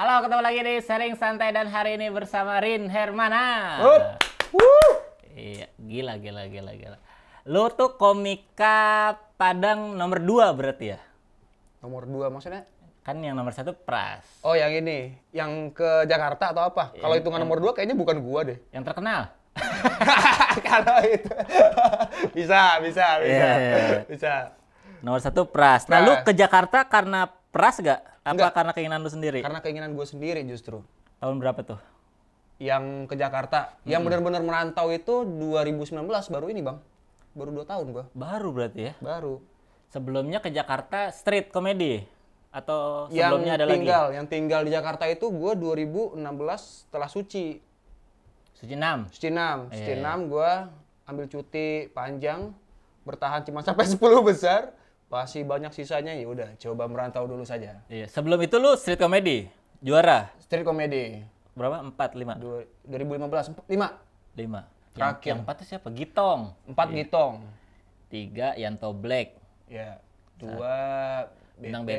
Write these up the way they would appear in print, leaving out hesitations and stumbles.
Halo, ketemu lagi di Sharing Santai dan hari ini bersama Rin Hermana. Iya, gila. Lu tuh komika Padang nomor 2 berarti ya? Nomor 2 maksudnya? Kan yang nomor 1 Pras. Oh yang ini, yang ke Jakarta atau apa? Kalau hitungan nomor 2 kayaknya bukan gua deh. Yang terkenal. Kalau itu bisa. Yeah. Bisa. Nomor 1 Pras. Nah, lu ke Jakarta karena Pras gak? Apa Enggak. karena keinginan lu sendiri? Karena keinginan gua sendiri justru. Tahun berapa tuh? Yang ke Jakarta, yang benar-benar merantau itu 2019 baru ini, Bang. Baru 2 tahun gua. Baru berarti ya? Baru. Sebelumnya ke Jakarta street comedy? Atau sebelumnya ada lagi? Yang tinggal di Jakarta itu gua 2016 setelah Suci. Suci 6? Suci 6. Suci Iya. 6 gua ambil cuti panjang, bertahan cuma sampai 10 besar. Masih banyak sisanya, ya udah coba merantau dulu saja. Iya. Sebelum itu lu street comedy? Juara? Street comedy. Berapa? 4, 5? 2015, 5. 5. Terakhir. Yang 4 itu siapa? Gitong. 4 Gitong. 3 Yanto Black. Ya. 2 Bintang BT.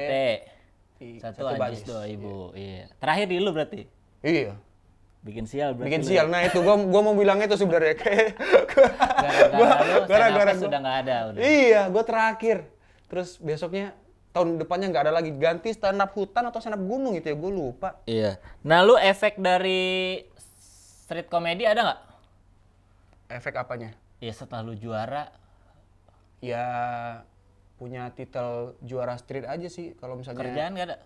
BT. 1 Ajis Bajis. 2000. Iya. Terakhir di lu berarti? Iya. Bikin sial berarti. Bikin lu. sial. Nah itu gua mau bilang itu sebenarnya. Gara-gara lu sudah nggak ada udah. Iya, gua terakhir. Terus besoknya tahun depannya nggak ada lagi, ganti stand up hutan atau stand up gunung gitu ya, gue lupa. Iya. Nah, lu efek dari street comedy ada nggak? Efek apanya? Ya setelah lu juara. Ya punya titel juara street aja sih kalau misalnya. Kerjaan nggak ada?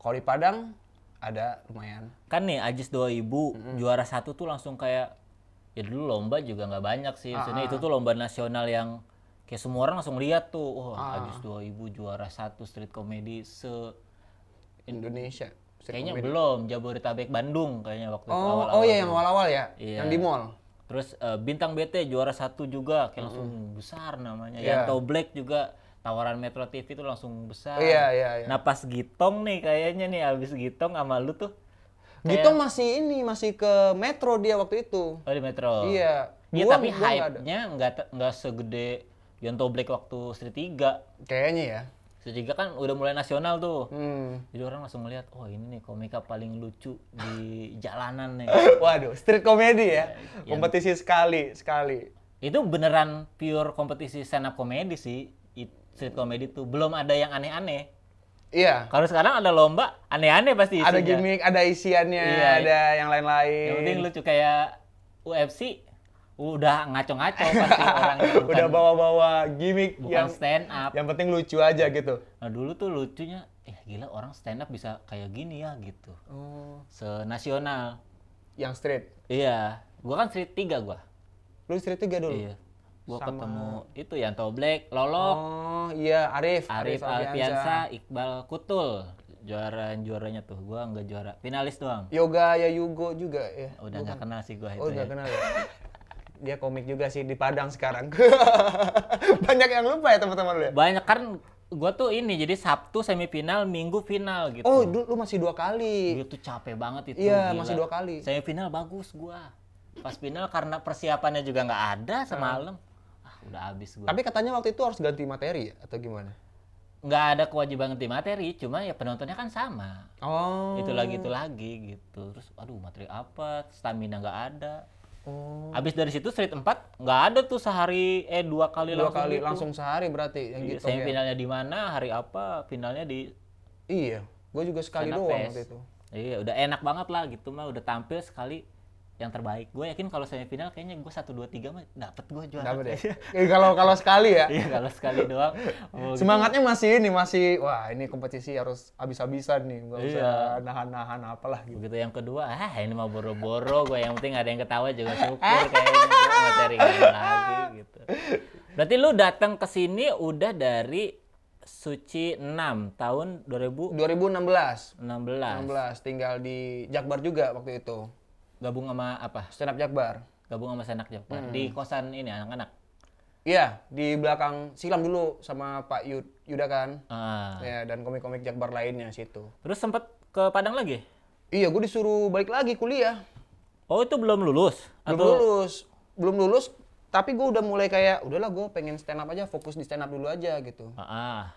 Kalau di Padang ada lumayan. Kan nih Ajis 2000 juara 1 tuh langsung kayak ya dulu lomba juga nggak banyak sih. Maksudnya itu tuh lomba nasional yang kayak semua orang langsung lihat tuh, Ajis 2000 juara 1 street comedy Indonesia. kayaknya belum, Jabodetabek Bandung kayaknya waktu itu Oh, awal-awal. iya yang awal-awal ya, Iya. yang di mall. Terus Bintang BT juara 1 juga kayak langsung besar namanya. Iya. Yanto Black juga tawaran Metro TV itu langsung besar. Iya. Nah pas Gitong nih kayaknya nih abis Gitong sama lu tuh. Gitong masih ke Metro dia waktu itu. Oh di Metro. Iya. Iya Gua tapi nggak ada. hype-nya nggak segede Yanto Black waktu Street 3. Kayaknya ya. Street 3 kan udah mulai nasional tuh. Hmm. Jadi orang langsung melihat, oh ini nih komika paling lucu di jalanan nih. Waduh, street comedy ya. Yang- Kompetisi sekali. Itu beneran pure kompetisi stand up comedy sih. Street comedy tuh belum ada yang aneh-aneh. Iya. Kalau sekarang ada lomba aneh-aneh pasti isinya. Ada gimmick, ada isiannya, Iya. ada yang lain-lain. Yang penting lucu kayak UFC. Udah ngaco-ngaco pasti orangnya. Udah bawa-bawa gimmick bukan yang stand up. yang penting lucu aja gitu. Nah dulu tuh lucunya, gila orang stand up bisa kayak gini ya gitu. Oh, Senasional. yang street. Iya, gua kan street 3 gua. Lu street 3 dulu? Iya. Gua Sama- ketemu itu Yanto Black, Lolok, Oh, iya, Arif Alfiansa, Iqbal Kutul. Juaranya tuh, gua nggak juara. Finalis doang. Yoga ya Yugo juga ya. Udah nggak kenal sih gua itu. Oh, ya. nggak kenal ya. Dia komik juga sih di Padang sekarang. Banyak yang lupa ya teman-teman lu ya. Banyak kan gua tuh ini jadi Sabtu semifinal, Minggu final gitu. Oh, lu masih 2 kali. Gua tuh capek banget itu. Iya, gila. masih 2 kali. Semifinal bagus gua. Pas final karena persiapannya juga nggak ada semalam. Udah habis gua. Tapi katanya waktu itu harus ganti materi ya atau gimana? Nggak ada kewajiban ganti materi, cuma ya penontonnya kan sama. Oh. Itu lagi gitu. Terus aduh materi apa? Stamina nggak ada. Oh. Habis dari situ street 4 nggak ada tuh sehari 2 kali 2 langsung kali gitu. langsung sehari berarti yang Iya, gitu ya. semifinalnya di mana, hari apa, finalnya di Iya, gue juga sekali Stand Up doang Fest. waktu itu. Iya, udah enak banget lah gitu mah, udah tampil sekali yang terbaik. Gue yakin kalau semifinal kayaknya gue 1 2 3 mah dapet gue juara. Dapat ya. Kalau sekali ya. Iya, kalau sekali doang. Oh, gitu. Semangatnya masih wah ini kompetisi harus habis-habisan nih, nggak usah Iya. nahan-nahan apalah gitu. Begitu yang kedua, ini mau boro-boro gue, yang penting ada yang ketawa juga syukur kayaknya gue materi lagi gitu. Berarti lu datang ke sini udah dari Suci 6 tahun 2016 2016 tinggal di Jakbar juga waktu itu. gabung sama apa? Stand up Jakbar. Gabung sama Senak Jakbar di kosan ini anak-anak. Iya, di belakang silam dulu sama Pak Yuda kan. Ah. Ya, dan komik-komik Jakbar lainnya situ. Terus sempet ke Padang lagi? Iya, gue disuruh balik lagi kuliah. Oh itu belum lulus? Belum lulus, tapi gue udah mulai kayak, udahlah gue pengen stand up aja, fokus di stand up dulu aja gitu. Ah.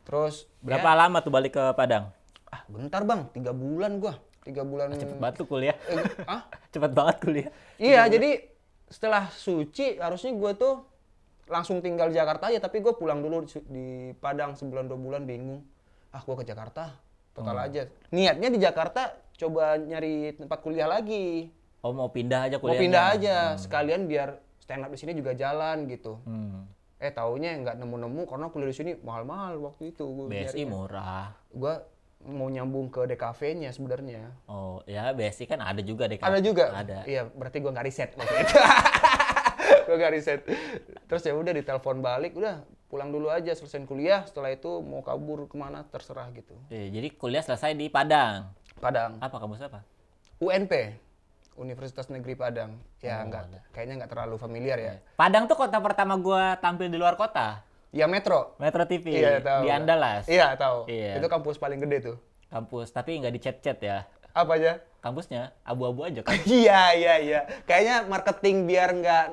Terus Berapa lama tuh balik ke Padang? Ah, bentar bang, 3 bulan gua. 3 bulan. Cepet banget tuh kuliah. Ah? Cepet banget kuliah. Iya, jadi setelah suci harusnya gua tuh langsung tinggal di Jakarta aja, tapi gua pulang dulu di Padang sebulan 2 bulan bingung. Ah, gua ke Jakarta total aja. Niatnya di Jakarta coba nyari tempat kuliah lagi. Oh, mau pindah aja Mau kuliahnya? pindah aja, sekalian biar stand up di sini juga jalan gitu. Hmm. Taunya nggak nemu-nemu karena kuliah di sini mahal-mahal waktu itu. Gua BSI nyarinya. murah. Gua mau nyambung ke DKV-nya sebenarnya. Oh, ya BSI kan ada juga deh. Ada juga? Ada. Iya, berarti gua nggak riset waktu itu. Gua nggak riset. Terus ya udah ditelepon balik, udah pulang dulu aja selesai kuliah. Setelah itu mau kabur kemana terserah gitu. Jadi kuliah selesai di Padang. Padang. Apa kampus apa? UNP. Universitas Negeri Padang. Ya kayaknya nggak terlalu familiar ya. Padang tuh kota pertama gua tampil di luar kota. Ya Metro. Metro TV. Iya, tahu. Di Andalas. Iya, tahu. Iya. Itu kampus paling gede tuh. Kampus, tapi nggak dicet-cet ya. Apa aja? Kampusnya abu-abu aja kan. Iya. Kayaknya marketing biar nggak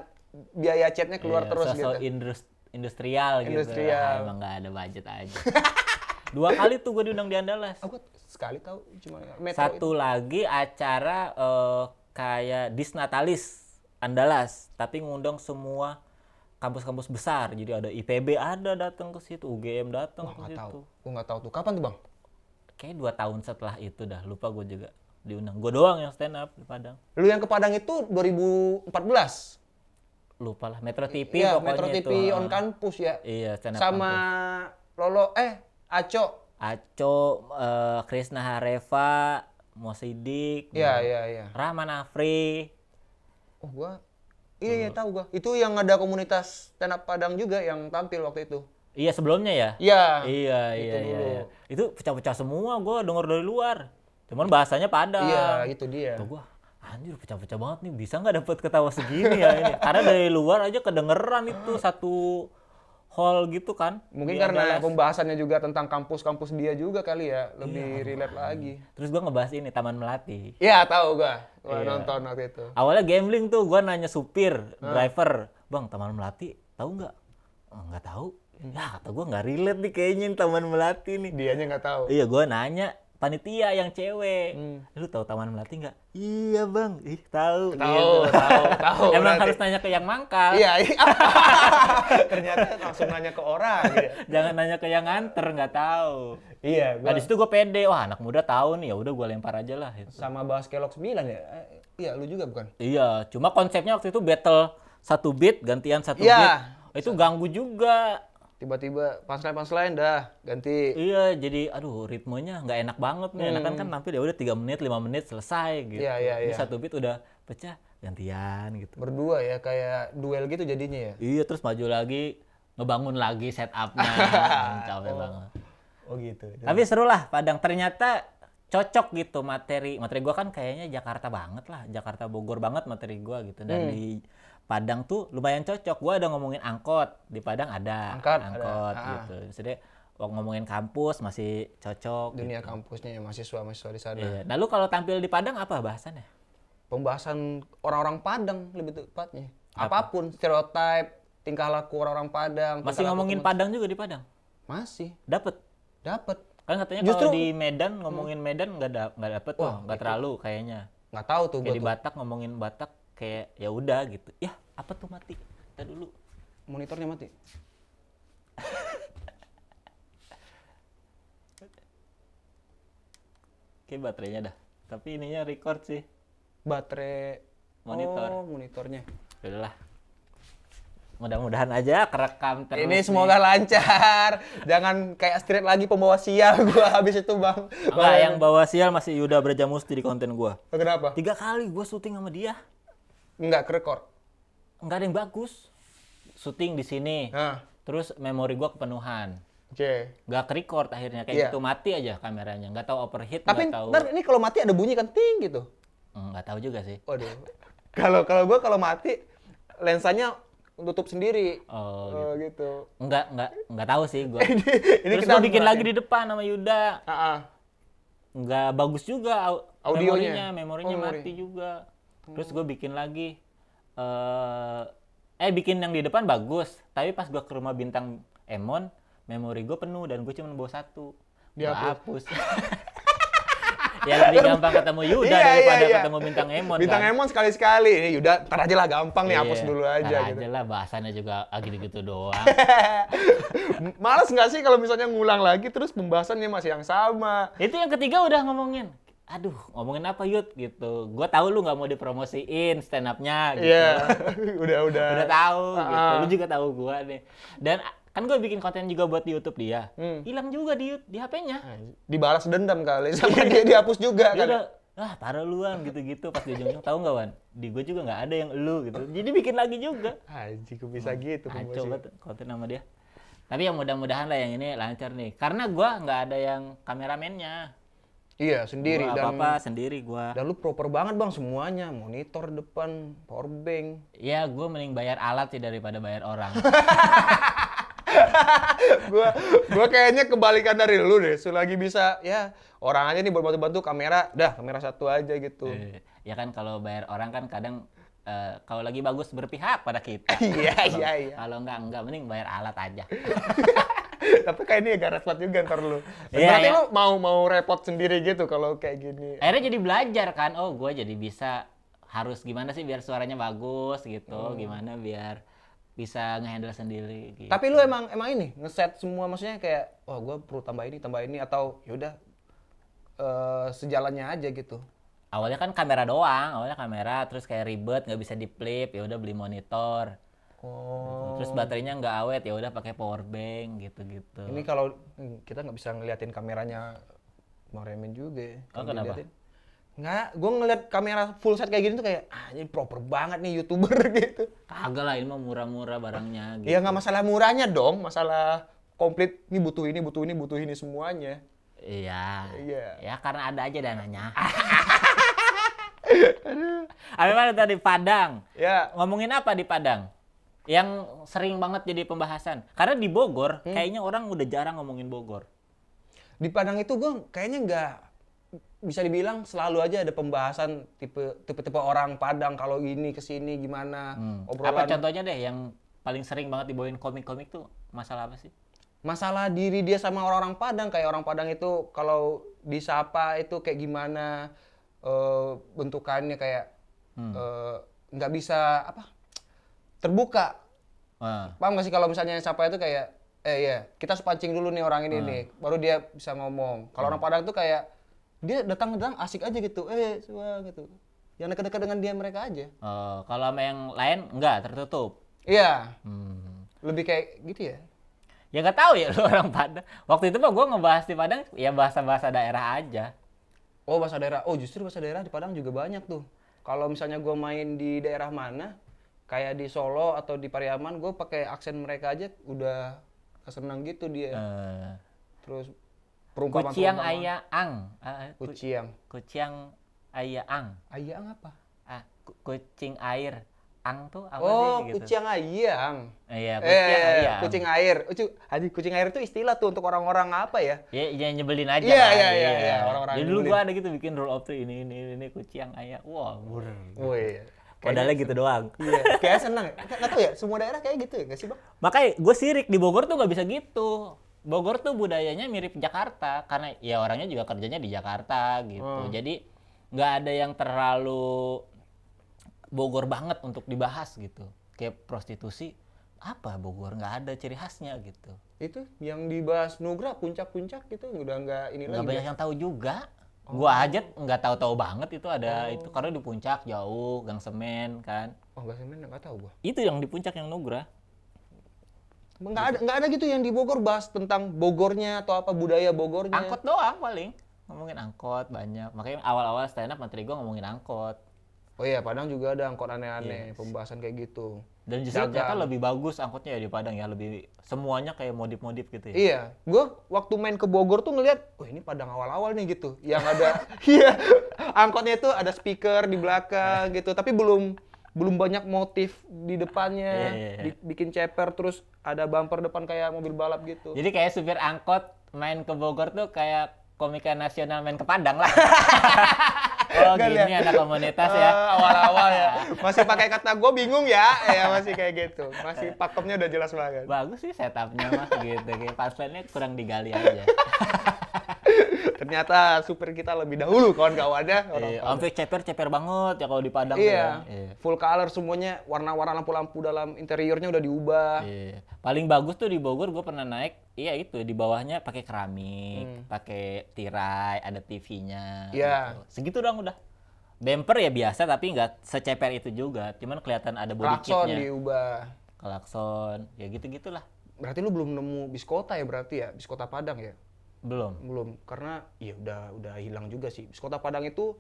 biaya chatnya keluar Iya, terus sosok gitu. industrial gitu. Industrial. Ah, emang nggak ada budget aja. 2 kali tuh gue diundang di Andalas. Aku sekali tahu cuma Metro Satu itu. lagi acara kayak Disnatalis Andalas, tapi ngundang semua kampus-kampus besar. Jadi ada IPB ada datang ke situ, UGM datang Wah, ke nggak tahu. situ. Gua nggak tahu tuh. Kapan tuh, Bang? Kayak 2 tahun setelah itu dah, lupa gue juga diundang. Gue doang yang stand up di Padang. Lu yang ke Padang itu 2014. Lupa lah, Metro TV Iya, pokoknya Metro TV itu. on campus ya. Iya, stand up Sama kampus. Lolo Aco. Aco, Krisna Hareva, Mo Sidik, Iya. Rahman Afri. Oh, gua iya tahu gua. Itu yang ada komunitas stand up Padang juga yang tampil waktu itu. Iya sebelumnya ya? Iya. Iya. dulu. Itu pecah-pecah semua, gue denger dari luar. Cuman bahasanya Padang. Iya, itu dia. Tuh gue, anjir pecah-pecah banget nih, bisa nggak dapet ketawa segini ya ini? Karena dari luar aja kedengeran itu satu hall gitu kan. Mungkin di karena Andalas. pembahasannya juga tentang kampus-kampus dia juga kali ya, lebih relate lagi. Terus gue ngebahas ini Taman Melati. Iya, tahu gua. Gua Iya. nonton waktu itu. Awalnya gambling tuh, gue nanya supir, driver, bang Taman Melati tahu nggak? Oh, nggak tahu. Ya kata gue nggak relate nih kayaknya nih Taman Melati nih. Dianya nggak tahu. Iya, gue nanya panitia yang cewek. Lu tahu Taman Melati nggak? Iya bang, tahu. Tahu. Emang berarti. harus nanya ke yang mangkal. Iya. Ternyata langsung nanya ke orang gitu. Jangan nanya ke yang nganter, nggak tahu. Iya, Nah di situ gue pede, wah anak muda tahu nih, ya udah gue lempar aja lah. Gitu. sama bahas Kelok 9 ya. Iya, lu juga bukan? Iya, cuma konsepnya waktu itu battle 1 beat gantian 1 Iya. beat. Itu ganggu juga. Tiba-tiba punchline dah ganti. Iya, jadi aduh ritmenya nggak enak banget nih. Enakan kan nampil ya udah 3 menit, 5 menit selesai gitu. Iya. Ini 1 beat udah pecah gantian gitu. Berdua ya, kayak duel gitu jadinya ya. Iya, terus maju lagi, ngebangun lagi setupnya. Capek banget. Oh gitu. Tapi seru lah Padang. Ternyata cocok gitu materi. Materi gua kan kayaknya Jakarta banget lah. Jakarta Bogor banget materi gua gitu. Dan di Padang tuh lumayan cocok. Gua ada ngomongin angkot. Di Padang ada Angkot ada. gitu. Maksudnya ngomongin kampus masih cocok. Dunia gitu. kampusnya ya, mahasiswa di sana. Iya. Nah lu kalau tampil di Padang apa bahasannya? Pembahasan orang-orang Padang lebih tepatnya. Apapun stereotip, tingkah laku orang-orang Padang. Masih tingkah laku ngomongin teman- Padang juga di Padang? Masih. Dapet? Dapat. Kan katanya Justru- kalau di Medan ngomongin Medan nggak dapet tuh. Wah, Nggak terlalu kayaknya. Nggak tahu tuh Kayak gua di tuh. Batak ngomongin Batak kayak ya udah gitu. Ya apa tuh mati? Kita dulu. Monitornya mati. Kayak baterainya dah. Tapi ininya record sih. Baterai Monitor. Oh, monitornya. Udahlah. Mudah-mudahan aja kerekam terus. Ini semoga lancar. Jangan kayak straight lagi pembawa sial gua habis itu, Bang. Enggak, yang bawa sial masih Yuda Brajamusti di konten gua. Kenapa? 3 kali gua syuting sama dia. Enggak kerekord. Enggak ada yang bagus. Syuting di sini. Nah, Terus memori gua kepenuhan. oke. Nggak ke-record akhirnya kayak Iya. gitu, mati aja kameranya. Nggak tahu overheat, Tapi nggak tahu. ntar ini kalau mati ada bunyi kan ting gitu. Nggak tahu juga sih. Waduh. kalau gua kalau mati lensanya tutup sendiri. Oh, Oh, gitu. nggak tahu sih gua. Ini Terus kita gua bikin harus lagi di depan sama Yuda. Heeh. Nggak bagus juga Audionya. memorinya Oh, memori. mati juga. Terus gue bikin lagi bikin yang di depan bagus, tapi pas gue ke rumah Bintang Emon memori gue penuh dan gue cuma bawa 1. Gue Dihapus. hapus. Ya lebih gampang ketemu Yuda daripada ketemu Bintang Emon Bintang kan. Emon sekali-sekali. Ini Yuda, ntar aja lah gampang nih, hapus dulu aja Ntar gitu. aja lah, bahasannya juga gitu-gitu doang. Males nggak sih kalau misalnya ngulang lagi terus pembahasannya masih yang sama? Itu yang ketiga udah ngomongin. Aduh, ngomongin apa Yud gitu. Gua tahu lu nggak mau dipromosiin stand up-nya gitu. Iya, udah. Udah tahu gitu. Lu juga tahu gua nih. Dan kan gue bikin konten juga buat di YouTube dia. Hilang juga di HP-nya. Dibalas dendam kali sama dia, dihapus juga Dia kan. udah, taruh luan gitu-gitu. Pas di ujung-ujung, tahu nggak Wan? Di gue juga nggak ada yang lu gitu. Jadi bikin lagi juga. Haji, kok bisa gitu promosi. Coba konten sama dia. Tapi yang mudah-mudahan lah yang ini lancar nih. Karena gua nggak ada yang kameramennya. Iya, sendiri. Gua Dan apa-apa sendiri gua. lu proper banget bang semuanya. Monitor depan, power bank. Ya, gue mending bayar alat sih daripada bayar orang. gua kayaknya kebalikan dari lu deh. Selagi bisa ya orang aja nih buat bantu-bantu kamera, dah kamera satu aja gitu. Ya kan kalau bayar orang kan kadang kalau lagi bagus berpihak pada kita. Iya. Kalau enggak mending bayar alat aja. Tapi kayak ini agak repot juga ntar lu. Iya, Berarti iya. lu mau repot sendiri gitu kalau kayak gini. Akhirnya jadi belajar kan. Oh, gue jadi bisa harus gimana sih biar suaranya bagus gitu. Gimana biar bisa ngehandle sendiri gitu. Tapi lu emang ini ngeset semua, maksudnya kayak wah gua perlu tambah ini atau yaudah sejalannya aja gitu. Awalnya kan kamera doang, terus kayak ribet nggak bisa di flip, ya udah beli monitor. Oh. Terus baterainya nggak awet, ya udah pakai power bank gitu-gitu. Ini kalau kita nggak bisa ngeliatin kameranya Bang Remen juga ya. Oh, Kalau kenapa? diliatin. Nggak, gue ngeliat kamera full set kayak gini tuh kayak, ini proper banget nih YouTuber gitu. Kagak lah, ini mah murah-murah barangnya gitu. Ya nggak masalah murahnya dong, masalah komplit, ini butuh ini semuanya. Iya. Iya. Ya karena ada aja dananya. Apa mana tadi Padang? Ya, Ngomongin apa di Padang? Yang sering banget jadi pembahasan. Karena di Bogor, kayaknya orang udah jarang ngomongin Bogor. di Padang itu gue kayaknya nggak bisa dibilang selalu aja ada pembahasan tipe orang Padang kalau ini kesini gimana Apa obrolan contohnya deh yang paling sering banget dibawain komik-komik tuh masalah apa sih? masalah diri dia sama orang-orang Padang. Kayak orang Padang itu kalau disapa itu kayak gimana bentukannya, kayak nggak bisa apa terbuka. Paham nggak sih kalau misalnya yang sapa itu kayak ya kita harus pancing dulu nih orang ini nih baru dia bisa ngomong. Kalau orang Padang tuh kayak dia datang asik aja gitu, semua gitu, yang dekat-dekat dengan dia mereka aja. Kalau sama yang lain enggak, tertutup. Iya, lebih kayak gitu ya. Ya nggak tahu ya lu orang Padang. Waktu itu mah gue ngebahas di Padang ya bahasa-bahasa daerah aja. Oh, bahasa daerah. Oh, justru bahasa daerah di Padang juga banyak tuh. Kalau misalnya gue main di daerah mana, kayak di Solo atau di Pariaman, gue pakai aksen mereka aja udah kesenang gitu dia. Terus perumpamaan. Kuciang aya ang. Kuciang. Kuciang aya ang. Ayang apa? Kucing air. Ang tuh apa Oh, sih gitu? kuciang ayang. Iya, kuciang ayang. Kucing air. Kucing air itu istilah tuh untuk orang-orang apa ya? Ya, nyebelin aja. Iya, kan? iya. Orang-orang Jadi dulu nyebelin. gua ada gitu bikin roll up tuh ini kuciang ayah. Wah, burr. Wih. Modalnya gitu doang. Iya, kayak seneng. Nggak tahu ya, semua daerah kayak gitu ya nggak sih, Bang? Makanya gue sirik di Bogor tuh nggak bisa gitu. Bogor tuh budayanya mirip Jakarta karena ya orangnya juga kerjanya di Jakarta gitu. Jadi nggak ada yang terlalu Bogor banget untuk dibahas gitu. Kayak prostitusi apa Bogor nggak ada ciri khasnya gitu. Itu yang dibahas Nugra puncak-puncak gitu udah nggak ini Nggak lagi. banyak yang tahu juga. Gua aja nggak tahu-tahu banget itu ada itu karena di puncak jauh Gang Semen kan. Oh, nggak semen nggak tahu gua. Itu yang di puncak yang Nugra. Nggak ada gitu yang di Bogor bahas tentang Bogornya atau apa budaya Bogornya. Angkot doang paling. Ngomongin angkot banyak. Makanya awal-awal stand up materi gua ngomongin angkot. Oh iya, Padang juga ada angkot aneh-aneh, pembahasan kayak gitu. Dan justru Dagang. ternyata lebih bagus angkotnya ya di Padang ya, lebih semuanya kayak modif-modif gitu ya. Iya, gua waktu main ke Bogor tuh ngeliat, wah ini Padang awal-awal nih gitu. Yang ada, iya, angkotnya itu ada speaker di belakang gitu, tapi belum banyak motif di depannya. Iya. Bikin ceper, terus ada bumper depan kayak mobil balap gitu. Jadi kayak supir angkot main ke Bogor tuh kayak komika nasional main ke Padang lah. Oh Nggak gini lihat. anak komunitas ya. Awal-awal ya. Masih pakai kata gue bingung ya. Ya masih kayak gitu. Masih pakemnya udah jelas banget. Bagus sih setupnya mah gitu. Kayak punchline-nya kurang digali aja. Ternyata supir kita lebih dahulu kawan-kawannya. Orang Iya, Padang. sampai ceper banget ya kalau di Padang tuh Iya, ya. Iya. full color semuanya, warna-warna lampu-lampu dalam interiornya udah diubah. Iya. Paling bagus tuh di Bogor gue pernah naik, iya itu di bawahnya pakai keramik, pakai tirai, ada TV-nya. Iya. Gitu. Segitu dong udah. Bumper ya biasa tapi nggak seceper itu juga, cuman kelihatan ada body Klakson kitnya. diubah. Klakson, ya gitu-gitulah. Berarti lu belum nemu bis kota ya berarti ya, bis kota Padang ya? Belum. Belum, karena ya udah hilang juga sih. Bis kota Padang itu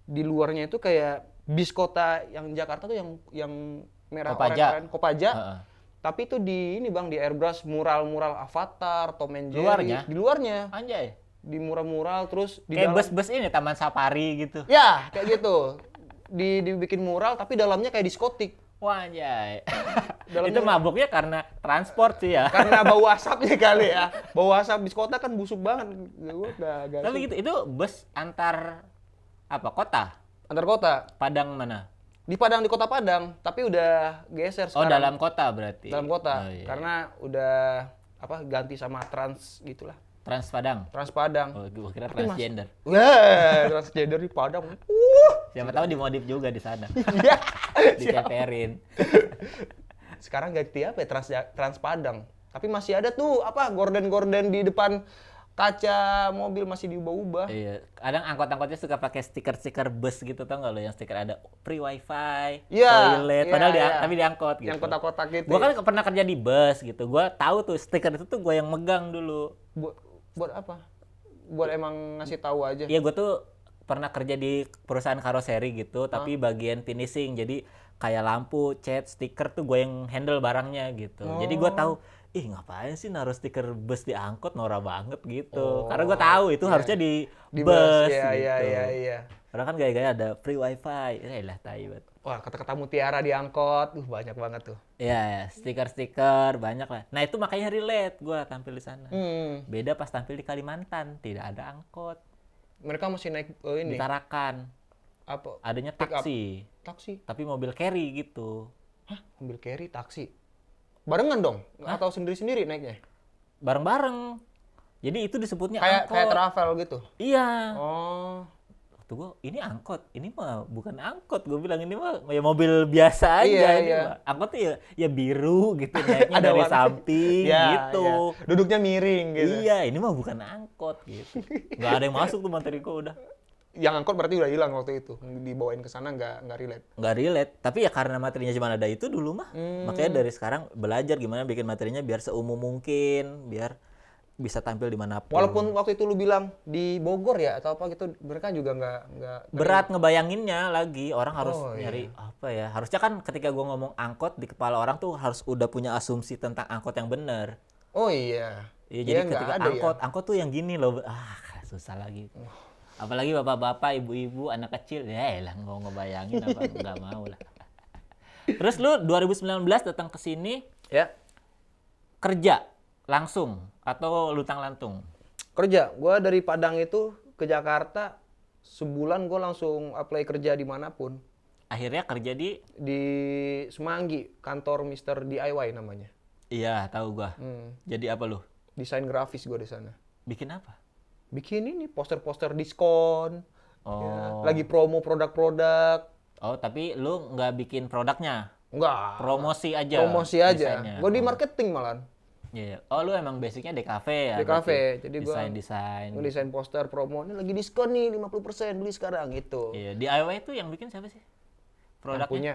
di luarnya itu kayak bis kota yang Jakarta tuh yang merah Kopaja. oranye Kopaja. Heeh. Tapi itu di ini Bang, di airbrush mural-mural Avatar, Tom and Jerry. Luarnya? Di luarnya. Anjay. Di mural-mural terus di Kayak dalam. bus-bus ini Taman Safari gitu. Ya, kayak gitu. Dibikin mural tapi dalamnya kayak diskotik. Wah, anjay. Dalamnya- Itu mabuknya karena transport sih ya. Karena bau asapnya kali ya. Bau asap bis kota kan busuk banget. Gue gak Tapi gitu, itu bus antar apa kota? antar kota. Padang mana? Di Padang, di kota Padang, tapi udah geser Oh, sekarang. dalam kota berarti. Dalam kota. Oh, iya. Karena udah ganti sama Trans gitulah. Trans Padang. Trans Padang. Oh, gua kira Tapi transgender. Wah, transgender di Padang. Siapa tahu dimodif juga di sana. Iya. Diceperin. Sekarang ganti apa ya? Trans Padang. Tapi masih ada tuh gorden-gorden di depan kaca mobil masih diubah-ubah. Iya, kadang angkot-angkotnya suka pakai stiker-stiker bus gitu, tau nggak lo, yang stiker ada free wifi, Iya, toilet, iya, padahal iya. tapi diangkot gitu. Yang kotak-kotak gitu. Gua kan pernah kerja di bus gitu, gua tahu tuh stiker itu tuh gua yang megang dulu. Buat apa? Buat emang ngasih tahu aja. Iya, gua tuh pernah kerja di perusahaan karoseri gitu, tapi bagian finishing, jadi kayak lampu, cat, stiker tuh gua yang handle barangnya gitu. Jadi gua tahu, ih ngapain sih naruh stiker bus di angkot, norak banget gitu. Karena gua tahu itu harusnya di bus Iya, gitu. iya. Karena kan gaya-gaya ada free wifi, lah tai banget. Wah, kata-kata mutiara di angkot, banyak banget tuh. Iya, ya, stiker-stiker banyak lah. Nah itu makanya relate gua tampil di sana. Beda pas tampil di Kalimantan, tidak ada angkot, Mereka masih naik di ini Tarakan. apa? Adanya Pick up. taksi, Taksi. tapi mobil carry gitu. Hah, mobil carry taksi. Barengan dong? Atau sendiri-sendiri naiknya? Bareng-bareng. Jadi itu disebutnya Kayak angkot. travel gitu. Iya. Oh. Waktu gua, ini angkot, ini mah bukan angkot. Gue bilang ini mah ya mobil biasa aja. Iya, Ini iya. mah. Angkot tuh ya biru gitu, naiknya Ada dari warna. samping Ya, gitu. ya. Duduknya miring gitu. Iya, ini mah bukan angkot gitu. Nggak ada yang masuk tuh materi gua udah. Yang angkot berarti udah hilang waktu itu. Dibawain ke sana nggak relate. Nggak relate, tapi ya karena materinya cuma ada itu dulu mah. Makanya dari sekarang belajar gimana bikin materinya biar seumum mungkin, biar bisa tampil dimanapun. Walaupun waktu itu lu bilang di Bogor ya atau apa gitu, mereka juga nggak Berat ngebayanginnya lagi, orang harus Oh, iya. nyari apa ya. Harusnya kan ketika gua ngomong angkot di kepala orang tuh harus udah punya asumsi tentang angkot yang benar. Oh iya. Iya, Dia jadi nggak ketika ada ya? angkot tuh yang gini loh. Susah lagi. Apalagi bapak-bapak, ibu-ibu, anak kecil, ya elah mau ngebayangin apa nggak mau lah. Terus lu 2019 datang ke sini Ya. kerja langsung atau lutang-lantung? Kerja. Gua dari Padang itu ke Jakarta sebulan gua langsung apply kerja dimanapun. Akhirnya kerja di Di Semanggi, kantor Mr. DIY namanya. iya, tahu gua. Jadi apa lu? Desain grafis gua di sana. Bikin apa? Bikin ini poster-poster diskon. Oh. Ya, lagi promo produk-produk. Oh, tapi lu nggak bikin produknya, Enggak. promosi aja. Promosi aja. desainnya. Gue di Oh, marketing malah. iya. Oh, lu emang basicnya DKV ya? Di berarti? kafe. Jadi gua Desain-desain. ngedesain poster promo. Ini lagi diskon nih 50% beli sekarang gitu. Iya, DIY itu yang bikin siapa sih? Yang Produknya? punya.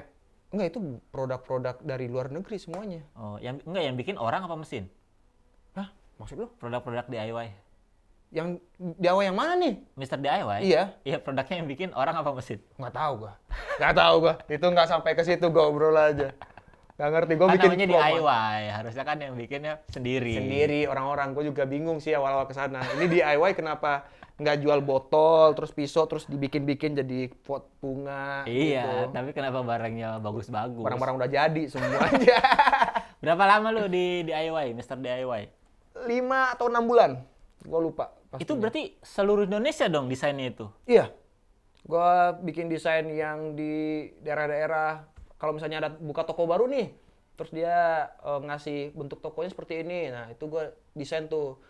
Enggak, itu produk-produk dari luar negeri semuanya. Oh, yang bikin orang apa mesin? Hah? Maksud lu? Produk-produk DIY. Yang DIY yang mana nih? Mr. DIY? Iya. Iya, produknya yang bikin orang apa mesin? Nggak tahu gua. Nggak tahu gua. Itu nggak sampai ke situ, gua obrol aja. Nggak ngerti. Gua Kan bikin namanya promo. DIY, harusnya kan yang bikinnya sendiri. Sendiri orang-orang. Gua juga bingung sih awal-awal ke sana. Ini DIY kenapa nggak jual botol, terus pisau, terus dibikin-bikin jadi pot bunga Iya, gitu. tapi kenapa barangnya bagus-bagus? Barang-barang udah jadi semuanya. Berapa lama lu di DIY, Mr. DIY? 5 atau 6 bulan. Gua lupa. Itu berarti seluruh Indonesia dong desainnya itu? Iya. Gua bikin desain yang di daerah-daerah. Kalau misalnya ada buka toko baru nih, terus dia ngasih bentuk tokonya seperti ini. Nah, itu gua desain tuh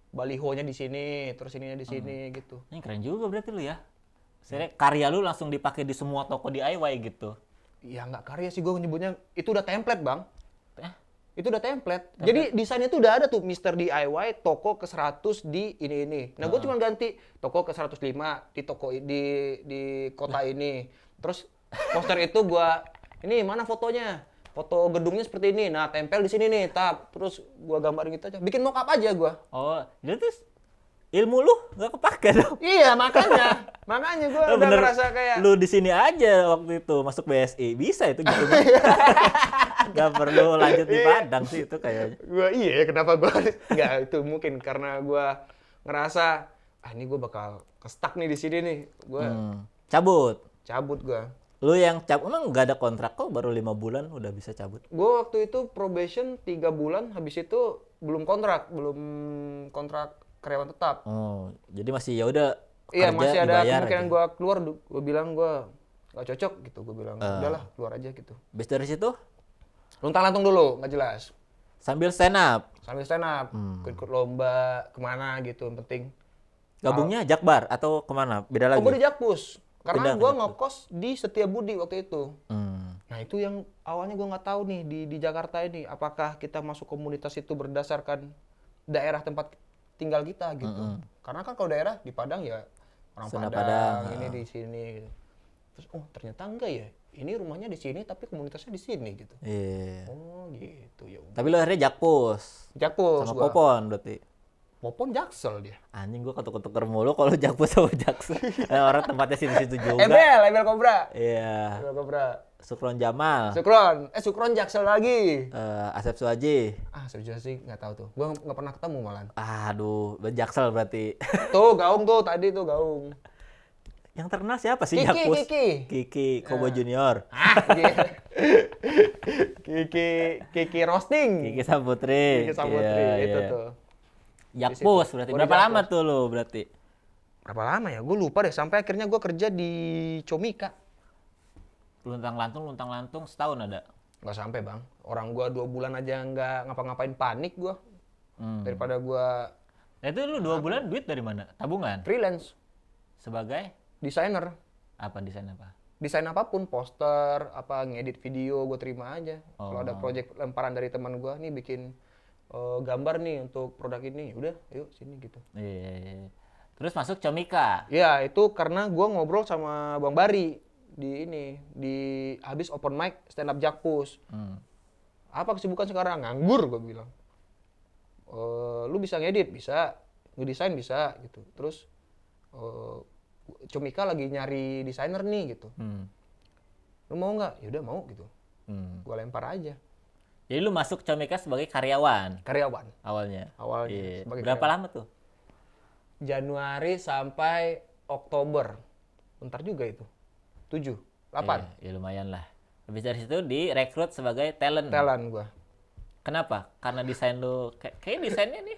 balihonya di sini, terus ininya di sini gitu. Ini keren juga berarti lu ya. Maksudnya karya lu langsung dipakai di semua toko DIY gitu. Ya nggak karya sih, gue nyebutnya itu udah template bang. Eh, Itu udah template. Jadi desainnya tuh udah ada tuh Mr. DIY toko ke 100 di ini. Nah, gue cuma ganti toko ke 105 di toko di kota ini. Terus poster itu gua ini mana fotonya? Foto gedungnya seperti ini. Nah, tempel di sini nih, tap. Terus gua gambarin gitu aja. Bikin mock up aja gua. oh, jadi terus ilmu lu nggak kepake dong. Iya, makanya. Makanya gua Lu udah bener, ngerasa kayak lu di sini aja waktu itu masuk BSI bisa itu gitu. Gak perlu lanjut di Padang sih itu kayaknya. gua iya kenapa gua enggak itu mungkin karena gua ngerasa ini gua bakal ke-stuck nih di sini nih. Gua Cabut. cabut gua. Lu yang emang nggak ada kontrak kok, baru 5 bulan udah bisa cabut. Gue waktu itu probation 3 bulan, habis itu belum kontrak karyawan tetap. Oh, jadi masih ya udah Iya, kerja, masih ada dibayar kemungkinan aja. gue keluar. Gue bilang gue gak cocok gitu. Gue bilang udahlah keluar aja gitu. Habis dari situ Luntang-lantung dulu, nggak jelas. sambil stand up. Sambil stand up, ikut lomba kemana gitu, yang penting. Gabungnya Jakbar atau kemana? Beda lagi? Oh, gue di Jakpus. Karena Pindah ke gue Jakpus. ngekos di Setiabudi waktu itu. Hmm. Nah itu yang awalnya gue nggak tahu nih di Jakarta ini apakah kita masuk komunitas itu berdasarkan daerah tempat tinggal kita gitu. Karena kan kalau daerah di Padang ya orang Sana Padang, Padang, ini di sini. Gitu. Terus ternyata enggak ya. Ini rumahnya di sini tapi komunitasnya di sini gitu. Iya. Oh gitu ya. Tapi lu akhirnya Jakpus. Jakpus Sama gua. Popon berarti. Popon Jaksel dia. Anjing gua ketuk-ketuker mulu kalau Jakpus sama Jaksel. Orang tempatnya situ-situ juga. Ebel Kobra. Iya. Ebel Kobra. Sukron Jamal. Sukron Jaksel lagi. Asep Suaji. Sejujurnya sih nggak tahu tuh. Gua nggak pernah ketemu malah. Aduh, Jaksel berarti. Tuh Gaung tuh tadi tuh Gaung. Yang terkenal siapa sih Kiki, Jakpus? Kiki. Kiki, Kobo Junior. Kiki roasting. Kiki Saputri. Kiki Samutri Iya, itu iya. tuh. Jakpus berarti. Gua di Berapa lama Jakpus. tuh lu berarti? Berapa lama ya? Gue lupa deh. Sampai akhirnya gue kerja di Comika. Luntang-lantung setahun ada. Nggak sampai bang. Orang gue 2 bulan aja nggak ngapa-ngapain panik gue. Daripada gue Nah itu lu 2 bulan duit dari mana? Tabungan? freelance Sebagai desainer. apa, desain apa? Desain apapun, poster, apa ngedit video gue terima aja. Kalau ada project lemparan dari teman gue, nih bikin gambar nih untuk produk ini, udah, yuk sini gitu. Iya. Terus masuk Comika. Ya itu karena gue ngobrol sama Bang Bari di habis open mic stand up Jakpus. Apa kesibukan sekarang? Nganggur gue bilang. Lu bisa ngedit, bisa ngedesain bisa gitu. Terus Comika lagi nyari desainer nih gitu. Lu mau nggak? Yaudah mau gitu. Gue lempar aja. Jadi lu masuk Comika sebagai karyawan Karyawan. awalnya. Awalnya Iya. sebagai Berapa lama tuh? Januari sampai Oktober. Bentar juga itu. 7, 8. Iya, ya lumayan lah. Habis dari situ direkrut sebagai talent. Talent gua. Kenapa? Karena desain lu kayak desainnya nih.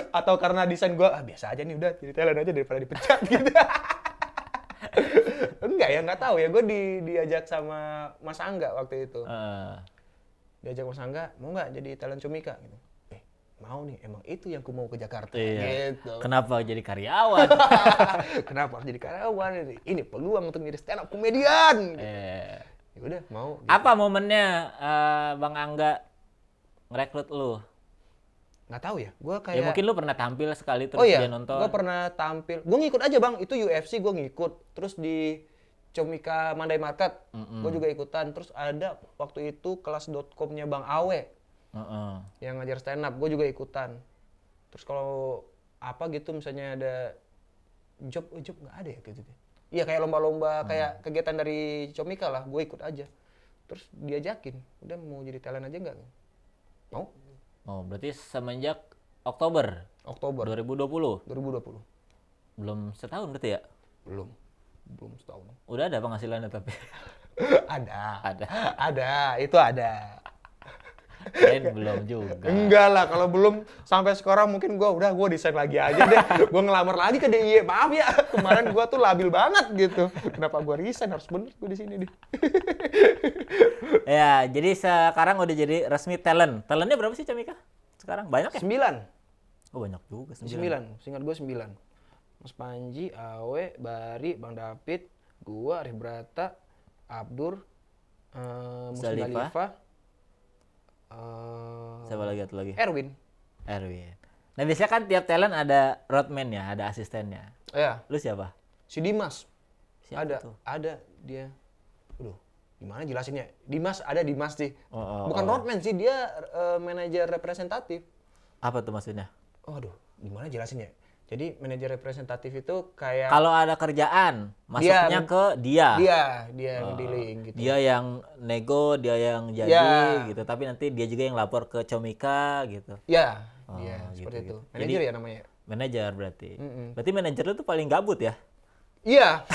Atau karena desain gua biasa aja nih udah jadi talent aja daripada dipecat gitu. Enggak ya, nggak tahu ya. Gue diajak sama Mas Angga waktu itu. Diajak Mas Angga, mau nggak jadi talent Comika gitu. Mau nih, emang itu yang ku mau ke Jakarta. Iya. Gitu. Kenapa jadi karyawan? Kenapa harus jadi karyawan? Ini peluang untuk jadi stand up komedian. Ya udah mau. Gitu. Apa momennya Bang Angga ngerekrut lu? Nggak tahu ya. Gua kayak Ya mungkin lu pernah tampil sekali terus oh iya, dia nonton. gue pernah tampil. Gue ngikut aja bang, itu UFC gue ngikut. Terus di Comika Mandai Market, gue juga ikutan. Terus ada waktu itu kelas.com-nya Bang Awe yang ngajar stand up, gue juga ikutan. Terus kalau apa gitu misalnya ada job nggak ada ya gitu. Iya kayak lomba-lomba, kayak kegiatan dari Comika lah, gue ikut aja. Terus diajakin, udah mau jadi talent aja nggak? Mau. Oh, berarti semenjak Oktober Oktober 2020. 2020. Belum setahun berarti ya? Belum setahun. Udah ada penghasilannya tapi. Ada, itu ada. Kirain belum juga. Enggak lah, kalau belum sampai sekarang mungkin gue desain lagi aja deh. Gue ngelamar lagi ke DIY. Maaf ya, kemarin gue tuh labil banget gitu. Kenapa gue resign? Harus bener gue di sini deh. Ya, jadi sekarang udah jadi resmi talent. Talentnya berapa sih Comika? Sekarang banyak ya? 9. Oh banyak juga, 9. 9, seingat gue 9. Mas Panji, Awe, Bari, Bang David, gua, Arif Brata, Abdur, Muslim Zalifah. Dalifah, Siapa lagi atau lagi? Erwin. Erwin. Nah biasanya kan tiap talent ada roadman ya, ada asistennya. Ya, Lu siapa? si Dimas. Siapa tuh? Ada dia. Aduh, gimana jelasinnya? Dimas sih. Oh, Bukan roadman sih, dia manajer representatif. Apa tuh maksudnya? Oh, aduh, gimana jelasinnya? Jadi manajer representatif itu kayak Kalau ada kerjaan, masuknya ke dia. dia yang dealing gitu. Dia yang nego, dia yang jadi Ya. gitu. Tapi nanti dia juga yang lapor ke Comika gitu. Ya, Oh, dia gitu, seperti itu. gitu. Manajer ya namanya. Manajer berarti. Berarti manajer lu tuh paling gabut ya? Iya.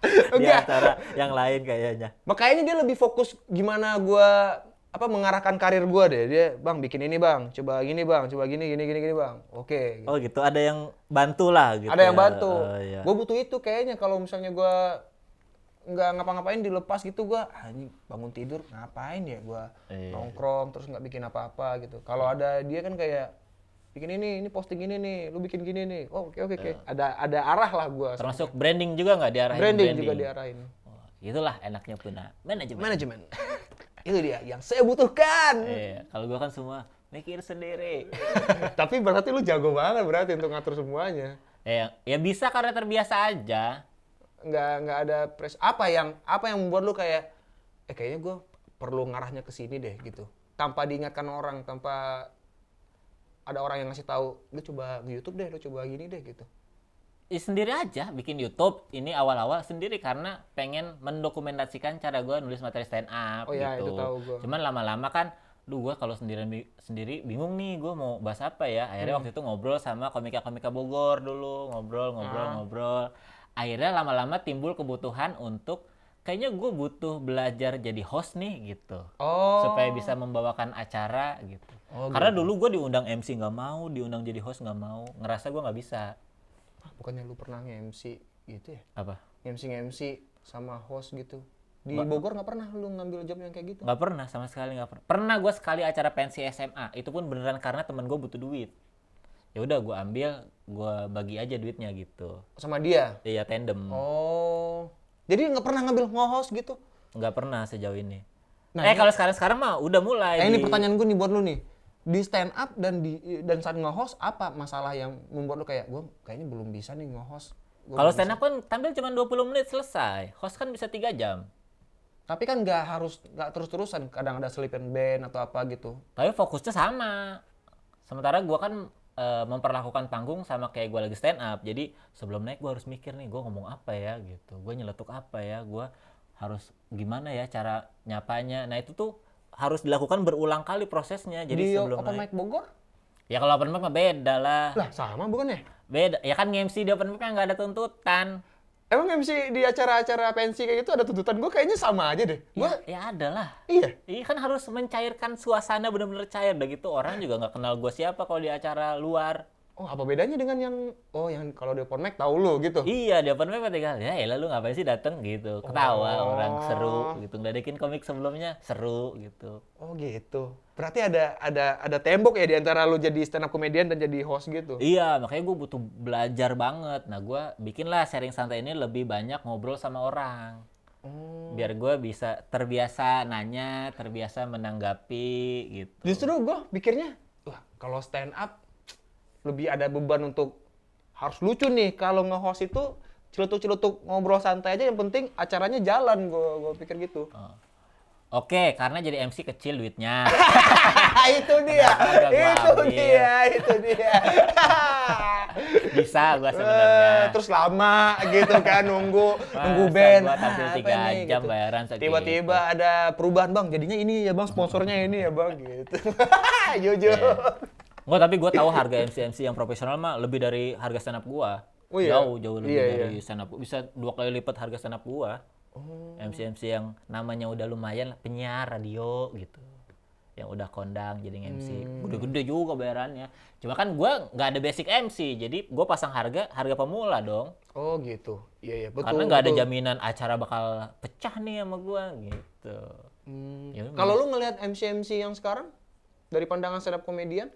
Di Enggak. antara yang lain kayaknya. Makanya dia lebih fokus gimana gua mengarahkan karir gua deh. Dia, "Bang, bikin ini, Bang. Coba gini, Bang. Coba gini, Bang." Oke. Oh gitu, ada yang bantu lah gitu. Ada yang ya. bantu. Oh, iya. Gue butuh itu kayaknya kalau misalnya gua nggak ngapa-ngapain dilepas gitu, gua anjing bangun tidur ngapain ya gua Iya. nongkrong terus nggak bikin apa-apa gitu. Kalau ada dia kan kayak bikin ini posting ini nih, lu bikin gini nih. Oh, oke. Ada arah lah gua. Termasuk branding juga nggak diarahin? Branding juga diarahin. Oh, itulah enaknya punya manajemen. Manajemen. Itu dia yang saya butuhkan. Iya, kalau gua kan semua mikir sendiri. Tapi berarti lu jago banget berarti untuk ngatur semuanya. Ya bisa karena terbiasa aja. Nggak ada apa yang membuat lu kayak kayaknya gue perlu ngarahnya ke sini deh gitu. Tanpa diingatkan orang, tanpa ada orang yang ngasih tahu, lu coba di YouTube deh, lu coba gini deh gitu. Ya, sendiri aja bikin YouTube ini awal-awal sendiri karena pengen mendokumentasikan cara gue nulis materi stand up Oh iya, gitu. itu tahu gua. Cuman lama-lama kan, gue kalau sendiri bingung nih gue mau bahas apa ya. Akhirnya waktu itu ngobrol sama komika-komika Bogor dulu, ngobrol. Akhirnya lama-lama timbul kebutuhan untuk kayaknya gue butuh belajar jadi host nih gitu. Oh. Supaya bisa membawakan acara gitu. Oh, Karena dulu gue diundang MC nggak mau, diundang jadi host nggak mau, ngerasa gue nggak bisa. Bukannya lu pernah nge-MC gitu ya? Apa? Nge-MC sama host gitu. Di Bogor nggak pernah lu ngambil job yang kayak gitu? Nggak pernah, sama sekali nggak pernah. Pernah gue sekali acara pensi SMA, itu pun beneran karena temen gue butuh duit. Ya udah gue ambil, gue bagi aja duitnya gitu. Sama dia? Iya tandem. Oh. Jadi nggak pernah ngambil nge-host gitu? Nggak pernah sejauh ini. Nah, Kalau sekarang mah udah mulai. ini pertanyaan gue nih buat lu nih. Di stand up dan saat nge-host apa masalah yang membuat lu kayak gue kayaknya belum bisa nih nge-host. Kalau stand up kan tampil cuma 20 menit selesai. Host kan bisa 3 jam. Tapi kan nggak terus-terusan, kadang ada sleeping band atau apa gitu. Tapi fokusnya sama. Sementara gue kan memperlakukan panggung sama kayak gue lagi stand up. Jadi sebelum naik gue harus mikir nih, gue ngomong apa ya gitu. Gue nyeletuk apa ya, gue harus gimana ya cara nyapanya. Nah itu tuh harus dilakukan berulang kali prosesnya. Jadi Di sebelum open naik. mic Bogor? Ya kalau open mic mah beda lah. Lah sama bukan ya? Beda. Ya kan MC di open mic kan nggak ada tuntutan. Emang MC di acara-acara pensi kayak gitu ada tuntutan? Gue kayaknya sama aja deh. Ya ada lah. Iya. Iya kan harus mencairkan suasana benar-benar cair. Udah gitu orang juga nggak kenal gue siapa kalau di acara luar. Oh apa bedanya dengan yang kalau di open mic tahu lu gitu? Iya, di open mic ketika ya elah lu ngapain sih dateng gitu. Ketawa orang seru gitu. Ngeledekin komik sebelumnya seru gitu. Oh gitu. Berarti ada tembok ya di antara lu jadi stand up comedian dan jadi host gitu. Iya, makanya gue butuh belajar banget. Nah, gue bikinlah sharing santai ini lebih banyak ngobrol sama orang. Biar gue bisa terbiasa nanya, terbiasa menanggapi gitu. Justru gue pikirnya, wah kalau stand up lebih ada beban untuk harus lucu nih. Kalau nge-host itu celutuk-celutuk ngobrol santai aja, yang penting acaranya jalan. Gue pikir gitu. Oke, karena jadi MC kecil duitnya. Itu dia. Itu dia. Bisa gue sebenarnya. Terus lama gitu kan nunggu band. Gua tampil 3 jam gitu. bayaran segitu. Tiba-tiba ada perubahan, Bang. Jadinya ini ya, Bang, sponsornya ini ya, Bang, gitu. Jujur. Enggak, tapi gue tahu harga MC yang profesional mah lebih dari harga stand up gue. Oh, iya? Jauh lebih dari stand up. Bisa 2 kali lipat harga stand up gue. MC yang namanya udah lumayan lah, penyiar radio gitu. Yang udah kondang jadi MC. Gede-gede juga bayarannya. Cuma kan gue nggak ada basic MC, jadi gue pasang harga pemula dong. Oh gitu. Iya betul. Karena nggak ada jaminan acara bakal pecah nih sama gue gitu. Ya, Kalau lu ngelihat MC yang sekarang dari pandangan stand up comedian,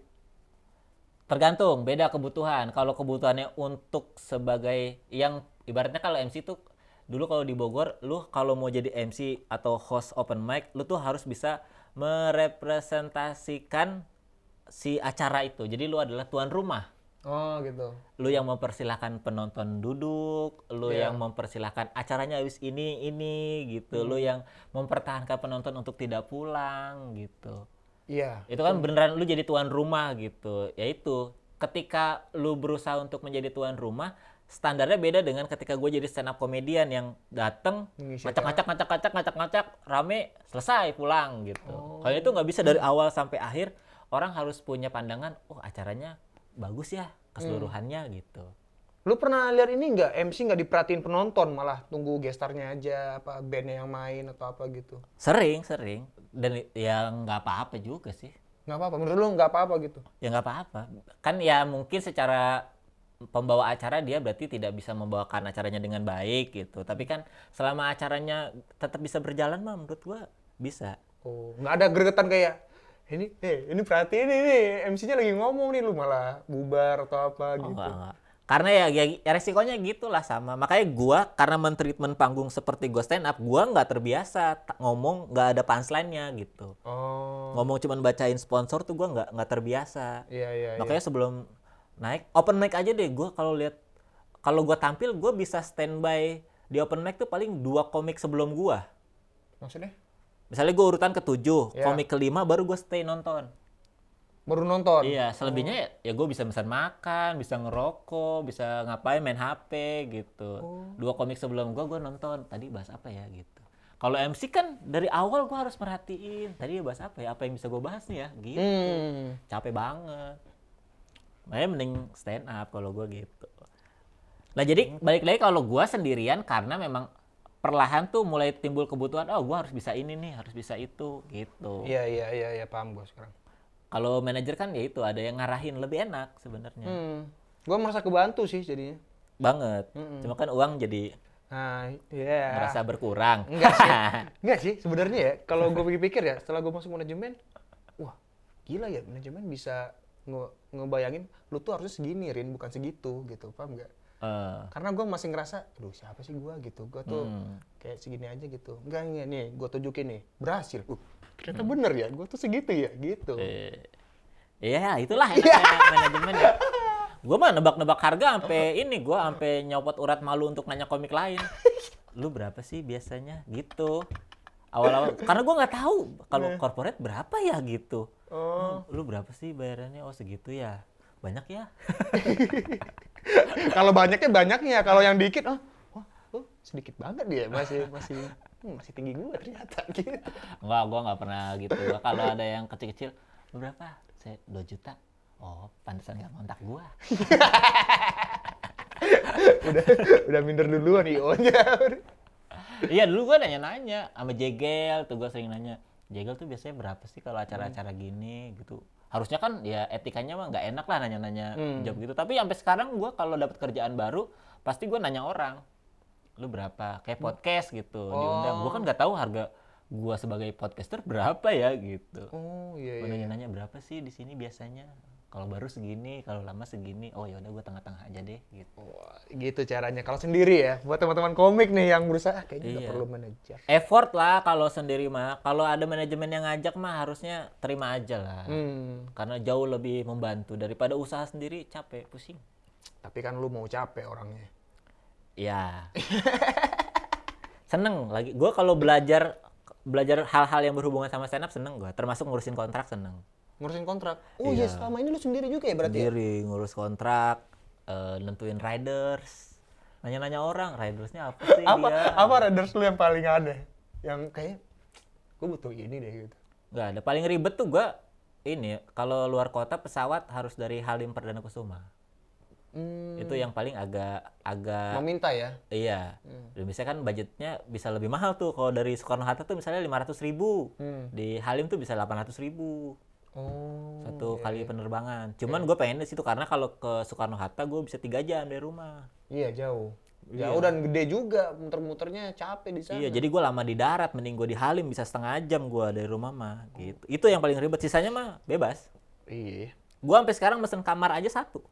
Tergantung, beda kebutuhan. Kalau kebutuhannya untuk sebagai yang ibaratnya kalau MC tuh dulu kalau di Bogor, lu kalau mau jadi MC atau host open mic, lu tuh harus bisa merepresentasikan si acara itu. Jadi lu adalah tuan rumah. Oh gitu. Lu yang mempersilahkan penonton duduk, lu Iya. yang mempersilahkan acaranya habis ini gitu. Lu yang mempertahankan penonton untuk tidak pulang gitu. Iya. Itu kan beneran lu jadi tuan rumah gitu. Yaitu ketika lu berusaha untuk menjadi tuan rumah, standarnya beda dengan ketika gue jadi stand up comedian yang dateng Ngisi ngacak-ngacak rame selesai pulang gitu. Kalau itu nggak bisa dari awal sampai akhir, orang harus punya pandangan, oh acaranya bagus ya keseluruhannya gitu. Lu pernah lihat ini nggak, MC nggak diperhatiin penonton, malah tunggu gestarnya aja, apa bandnya yang main atau apa gitu? Sering dan ya nggak apa-apa juga sih. Nggak apa-apa, menurut lu nggak apa-apa gitu? Ya nggak apa-apa. Kan ya mungkin secara pembawa acara dia berarti tidak bisa membawakan acaranya dengan baik gitu. Tapi kan selama acaranya tetap bisa berjalan mah menurut gua bisa. Oh, nggak ada gregetan kayak, ini perhatiin ini MC-nya lagi ngomong nih, lu malah bubar atau apa Oh, gitu. enggak. Karena ya resikonya gitulah sama. Makanya gua karena men-treatment panggung seperti gua stand up, gua nggak terbiasa ngomong nggak ada punchline-nya gitu. Oh, Ngomong cuman bacain sponsor tuh gua nggak terbiasa. iya. Makanya sebelum naik open mic aja deh, gue kalau gue tampil gue bisa standby di open mic tuh paling 2 komik sebelum gue. Maksudnya? Misalnya gue urutan ke-7, Ya. komik ke-5 baru gue stay nonton. Baru nonton? Iya, selebihnya ya gue bisa pesan makan, bisa ngerokok, bisa ngapain, main HP gitu. 2 komik sebelum gue nonton. Tadi bahas apa ya gitu. Kalau MC kan dari awal gue harus merhatiin. Tadi bahas apa ya, apa yang bisa gue bahas nih ya gitu. Capek banget. Makanya mending stand up kalau gue gitu. Nah jadi balik lagi kalau gue sendirian karena memang perlahan tuh mulai timbul kebutuhan, oh gue harus bisa ini nih, harus bisa itu gitu. Iya, paham gue sekarang. Kalau manajer kan ya itu ada yang ngarahin lebih enak sebenarnya. Gue merasa kebantu sih jadinya. Banget. Cuma kan uang jadi Nah, iya. merasa berkurang. Enggak sih, sebenarnya ya, kalau gue pikir-pikir ya, setelah gue masuk manajemen, wah, gila ya, manajemen bisa ngebayangin, lu tuh harusnya segini, Rin, bukan segitu, gitu, paham nggak? Karena gue masih ngerasa, aduh siapa sih gue, gitu, gue tuh kayak segini aja gitu. Enggak, nih, gue tunjukin nih, berhasil. Ternyata bener ya, gue tuh segitu ya, gitu. Iya, itulah enaknya manajemen ya. Gue mah nebak-nebak harga sampai ini, gue sampai nyopot urat malu untuk nanya komik lain. Lu berapa sih biasanya gitu? Awal-awal karena gue nggak tahu kalau corporate berapa ya gitu. Lu berapa sih bayarannya? Oh segitu ya. Banyak ya. Kalau banyaknya, kalau yang dikit, wah, sedikit banget dia, masih tinggi gue ternyata, gitu. Enggak, gue nggak pernah gitu. Kalau ada yang kecil-kecil, lu berapa? Saya 2 juta. Oh, pantesan nggak kontak gue. udah minder duluan IO-nya. Iya dulu gue nanya-nanya sama Jegel tuh, gue sering nanya Jegel tuh biasanya berapa sih kalau acara-acara gini gitu. Harusnya kan ya etikanya mah nggak enak lah nanya-nanya job gitu. Tapi sampai sekarang gue kalau dapat kerjaan baru pasti gue nanya orang, lu berapa? Kayak podcast gitu diundang. Gue kan nggak tahu harga gue sebagai podcaster berapa ya gitu. Oh iya. Gue nanya-nanya berapa sih di sini biasanya? Kalau baru segini, kalau lama segini. Oh ya udah gue tengah-tengah aja deh gitu. Wah, gitu caranya. Kalau sendiri ya, buat teman-teman komik nih yang berusaha, kayaknya nggak Iya. perlu manajer. Effort lah kalau sendiri mah. Kalau ada manajemen yang ngajak mah harusnya terima aja lah. Karena jauh lebih membantu daripada usaha sendiri capek, pusing. Tapi kan lu mau capek orangnya. Ya. Seneng lagi. Gue kalau belajar hal-hal yang berhubungan sama stand up seneng gue. Termasuk ngurusin kontrak seneng. Ngurusin kontrak. Oh iya, selama ini lu sendiri juga ya berarti ya? Sendiri ngurus kontrak, nentuin riders. Nanya-nanya orang, ridersnya apa sih dia? Apa riders lu yang paling aneh? Yang kayak, gue butuh ini deh gitu. Nggak ada. Paling ribet tuh gue ini, kalau luar kota pesawat harus dari Halim Perdana Kusuma. Itu yang paling agak Meminta ya? iya. Dan biasanya kan budgetnya bisa lebih mahal tuh. Kalau dari Soekarno-Hatta tuh misalnya 500.000. Di Halim tuh bisa 800.000. Oh. Satu kali penerbangan. Cuman gue pengen di situ karena kalau ke Soekarno-Hatta gue bisa 3 jam dari rumah. Iya, jauh. Jauh dan gede juga, muter-muternya capek di sana. Iya, jadi gue lama di darat, mending gue di Halim bisa 1/2 jam gue dari rumah mah gitu. Itu yang paling ribet, sisanya mah bebas. Iya. Gua sampai sekarang mesen kamar aja satu.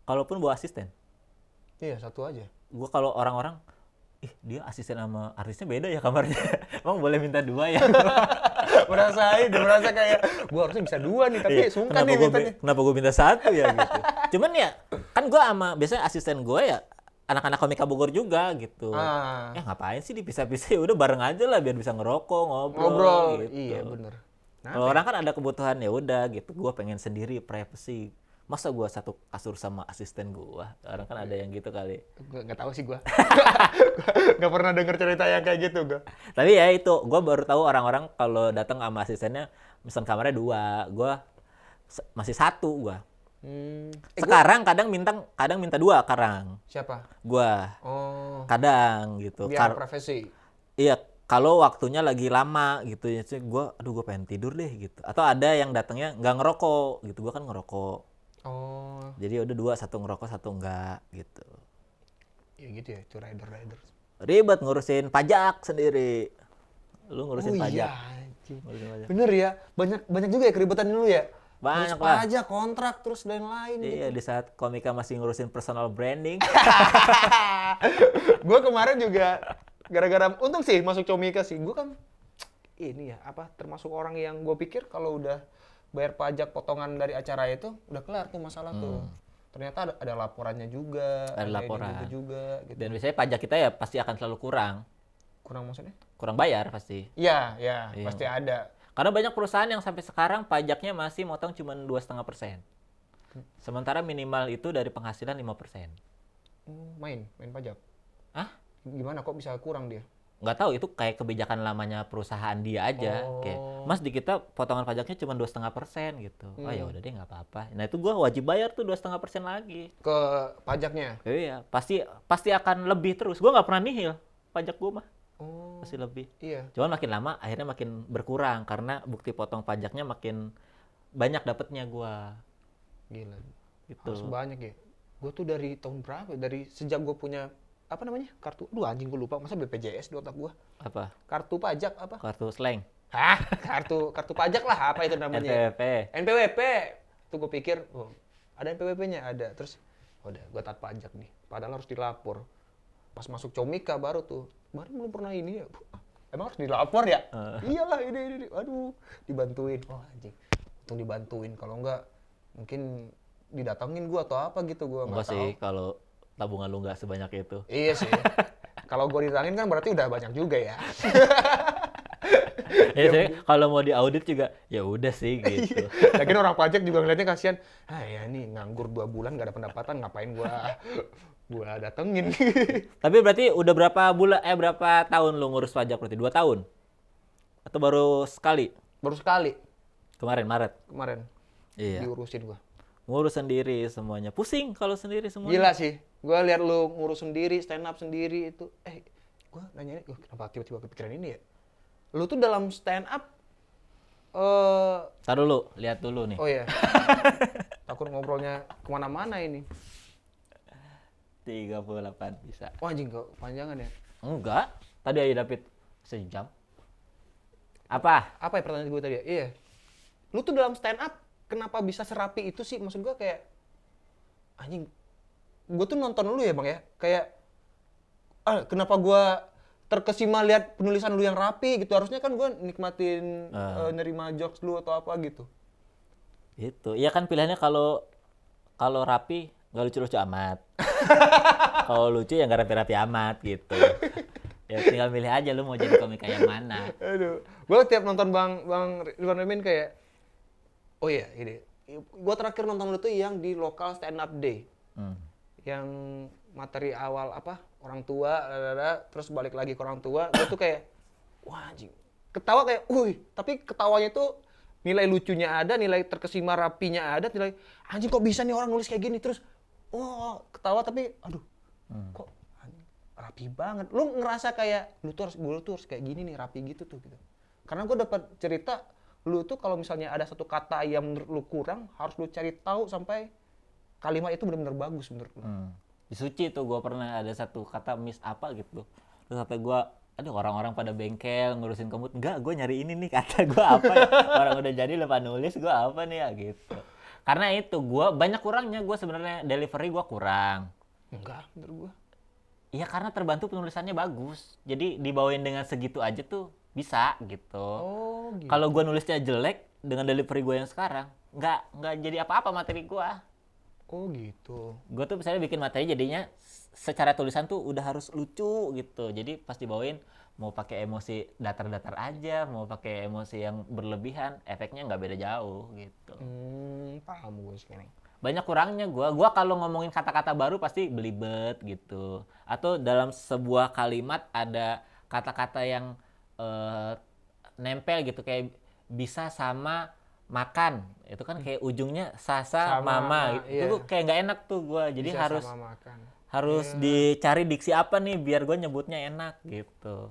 Kalaupun bawa asisten. Iya, satu aja. Gua kalau orang-orang, ih dia asisten sama artisnya beda ya kamarnya. Emang boleh minta 2 ya? merasa kayak gua harusnya bisa 2 nih, tapi Iya, sungkan nih mintanya. kenapa gue minta 1 ya gitu. Cuman ya, kan gue biasanya asisten gue ya anak-anak komika Bogor juga gitu. Ya ngapain sih dipisah-pisah, ya udah bareng aja lah biar bisa ngerokok, ngobrol gitu. Iya, bener. Kalau orang kan ada kebutuhan ya udah gitu. Gue pengen sendiri privacy. Masa gue satu kasur sama asisten gue? Orang kan ada yang gitu kali. Nggak tahu sih gua. Nggak pernah denger cerita yang kayak gitu gua. Tapi ya itu, gue baru tahu orang-orang kalau datang sama asistennya, pesan kamarnya 2, gue masih 1 gue. Sekarang kadang minta 2 sekarang. Siapa? Gua. Oh. Kadang gitu. Biar privacy. Iya, kalau waktunya lagi lama gitu ya, gue pengen tidur deh gitu. Atau ada yang datangnya nggak ngerokok gitu, gue kan ngerokok. Oh. Jadi udah 2, 1 ngerokok, 1 enggak gitu. Ya gitu ya, itu rider. Ribet ngurusin pajak sendiri. Lu ngurusin pajak. Iya, anjing. Ngurusin pajak. Bener ya, banyak juga ya keribetan dulu ya. Banyak Terus lah. pajak, kontrak, terus lain-lain. Iya, gitu. di saat komika masih ngurusin personal branding. Gue kemarin juga gara-gara untung sih masuk Comika sih. Gue kan ini ya termasuk orang yang gue pikir kalau udah bayar pajak potongan dari acara itu udah kelar tuh masalah tuh. Ternyata ada laporannya juga. Ada laporan. Gitu juga. Gitu. Dan biasanya pajak kita ya pasti akan selalu kurang. Kurang maksudnya? Kurang bayar pasti. Iya, Iya. pasti ada. Karena banyak perusahaan yang sampai sekarang pajaknya masih motong cuma 2,5%. Sementara minimal itu dari penghasilan 5%. Main pajak. Hah? Gimana kok bisa kurang dia? Nggak tahu, itu kayak kebijakan lamanya perusahaan dia aja. Kayak, Mas di kita potongan pajaknya cuma 2,5% gitu. Oh ya udah deh nggak apa-apa. Nah itu gua wajib bayar tuh 2,5% lagi. Ke pajaknya? Iya, pasti akan lebih terus. Gua nggak pernah nihil pajak gua mah. Oh. Pasti lebih. Iya. Cuman makin lama akhirnya makin berkurang karena bukti potong pajaknya makin banyak dapetnya gua. Gila. Gitu. Harus banyak ya. Gue tuh dari tahun berapa? Dari sejak gue punya apa namanya? Kartu. Aduh anjing gue lupa. Masa BPJS di otak gue? Apa? Kartu pajak apa? Kartu slang. Hah? Kartu pajak lah apa itu namanya? NPWP. NPWP. Tuh gue pikir, oh, ada NPWP-nya ada. Terus udah gue taat pajak nih. Padahal harus dilapor. Pas masuk Comika baru tuh. Kemarin belum pernah ini ya. Emang harus dilapor ya? Iyalah ini. Aduh, dibantuin. Oh anjing. Untung dibantuin. Kalau enggak mungkin didatengin gua atau apa gitu gua Enggak nggak tahu. sih kalau tabungan lu nggak sebanyak itu. Iya sih. Kalau gua didatengin kan berarti udah banyak juga ya. Ya saya kalau mau diaudit juga ya udah sih gitu. Lagian orang pajak juga ngeliatnya kasihan. Ah ya nih nganggur 2 bulan gak ada pendapatan ngapain gua datengin. Tapi berarti udah berapa tahun lu ngurus pajak berarti? 2 tahun? Atau baru sekali? Baru sekali Kemarin Maret. kemarin Iya. diurusin gua. Ngurus sendiri semuanya. Pusing kalau sendiri semuanya. Gila sih. Gua lihat lu ngurus sendiri, stand up sendiri itu. Gua nanya, kenapa tiba-tiba kepikiran ini ya? Lu tuh dalam stand up Tar dulu, lihat dulu nih. oh ya. Takut ngobrolnya kemana-mana ini. 38 bisa. Wah anjing kok panjangan ya. Enggak. Tadi aja David sejam. Apa? Apa ya pertanyaan gue tadi ya? Iya. Lu tuh dalam stand up kenapa bisa serapi itu sih? Maksud gue kayak anjing. Gue tuh nonton lu ya, Bang ya. Kayak kenapa gue terkesima lihat penulisan lu yang rapi gitu. Harusnya kan gue nikmatin nerima jokes lu atau apa gitu. Itu. Iya kan pilihannya kalau rapi nggak lucu-lucu amat. Kalau lucu ya nggak rapi-rapi amat gitu. Ya tinggal milih aja lu mau jadi komika yang mana. Aduh. Gue tiap nonton Bang Ridwan Remin kayak oh iya ini. Gue terakhir nonton lu tuh yang di lokal stand up day. Yang materi awal orang tua, terus balik lagi ke orang tua, gue tuh kayak, wah anjing, ketawa kayak, tapi ketawanya tuh nilai lucunya ada, nilai terkesima rapinya ada, nilai anjing kok bisa nih orang nulis kayak gini, terus, ketawa tapi, aduh, kok anjing, rapi banget. Lu ngerasa kayak, gue tuh harus kayak gini nih, rapi gitu tuh, gitu. Karena gue dapat cerita, lu tuh kalau misalnya ada satu kata yang menurut lu kurang, harus lu cari tahu sampai kalimat itu benar-benar bagus menurut lu. Di Suci tuh gue pernah ada satu kata miss apa gitu. Terus sampai gue, aduh orang-orang pada bengkel ngurusin komut. Enggak, gue nyari ini nih kata gue apa ya. Orang udah jadi lupa nulis, gue apa nih ya gitu. Karena itu gua banyak kurangnya, gua sebenarnya delivery gua kurang. Enggak, menurut gua. Iya karena terbantu penulisannya bagus. Jadi dibawain dengan segitu aja tuh bisa gitu. Oh, gitu. Kalau gua nulisnya jelek dengan delivery gua yang sekarang, nggak jadi apa-apa materi gua. Oh, gitu. Gue tuh misalnya bikin materi jadinya secara tulisan tuh udah harus lucu gitu. Jadi pas dibawain mau pakai emosi datar-datar aja, mau pakai emosi yang berlebihan, efeknya nggak beda jauh gitu. Paham gue sekarang. Banyak kurangnya gua kalau ngomongin kata-kata baru pasti belibet gitu. Atau dalam sebuah kalimat ada kata-kata yang nempel gitu kayak bisa sama makan. Itu kan kayak ujungnya sasa Sama, mama gitu. iya. Itu kayak nggak enak tuh gua. Jadi Bisa harus sama makan. dicari diksi apa nih biar gue nyebutnya enak gitu.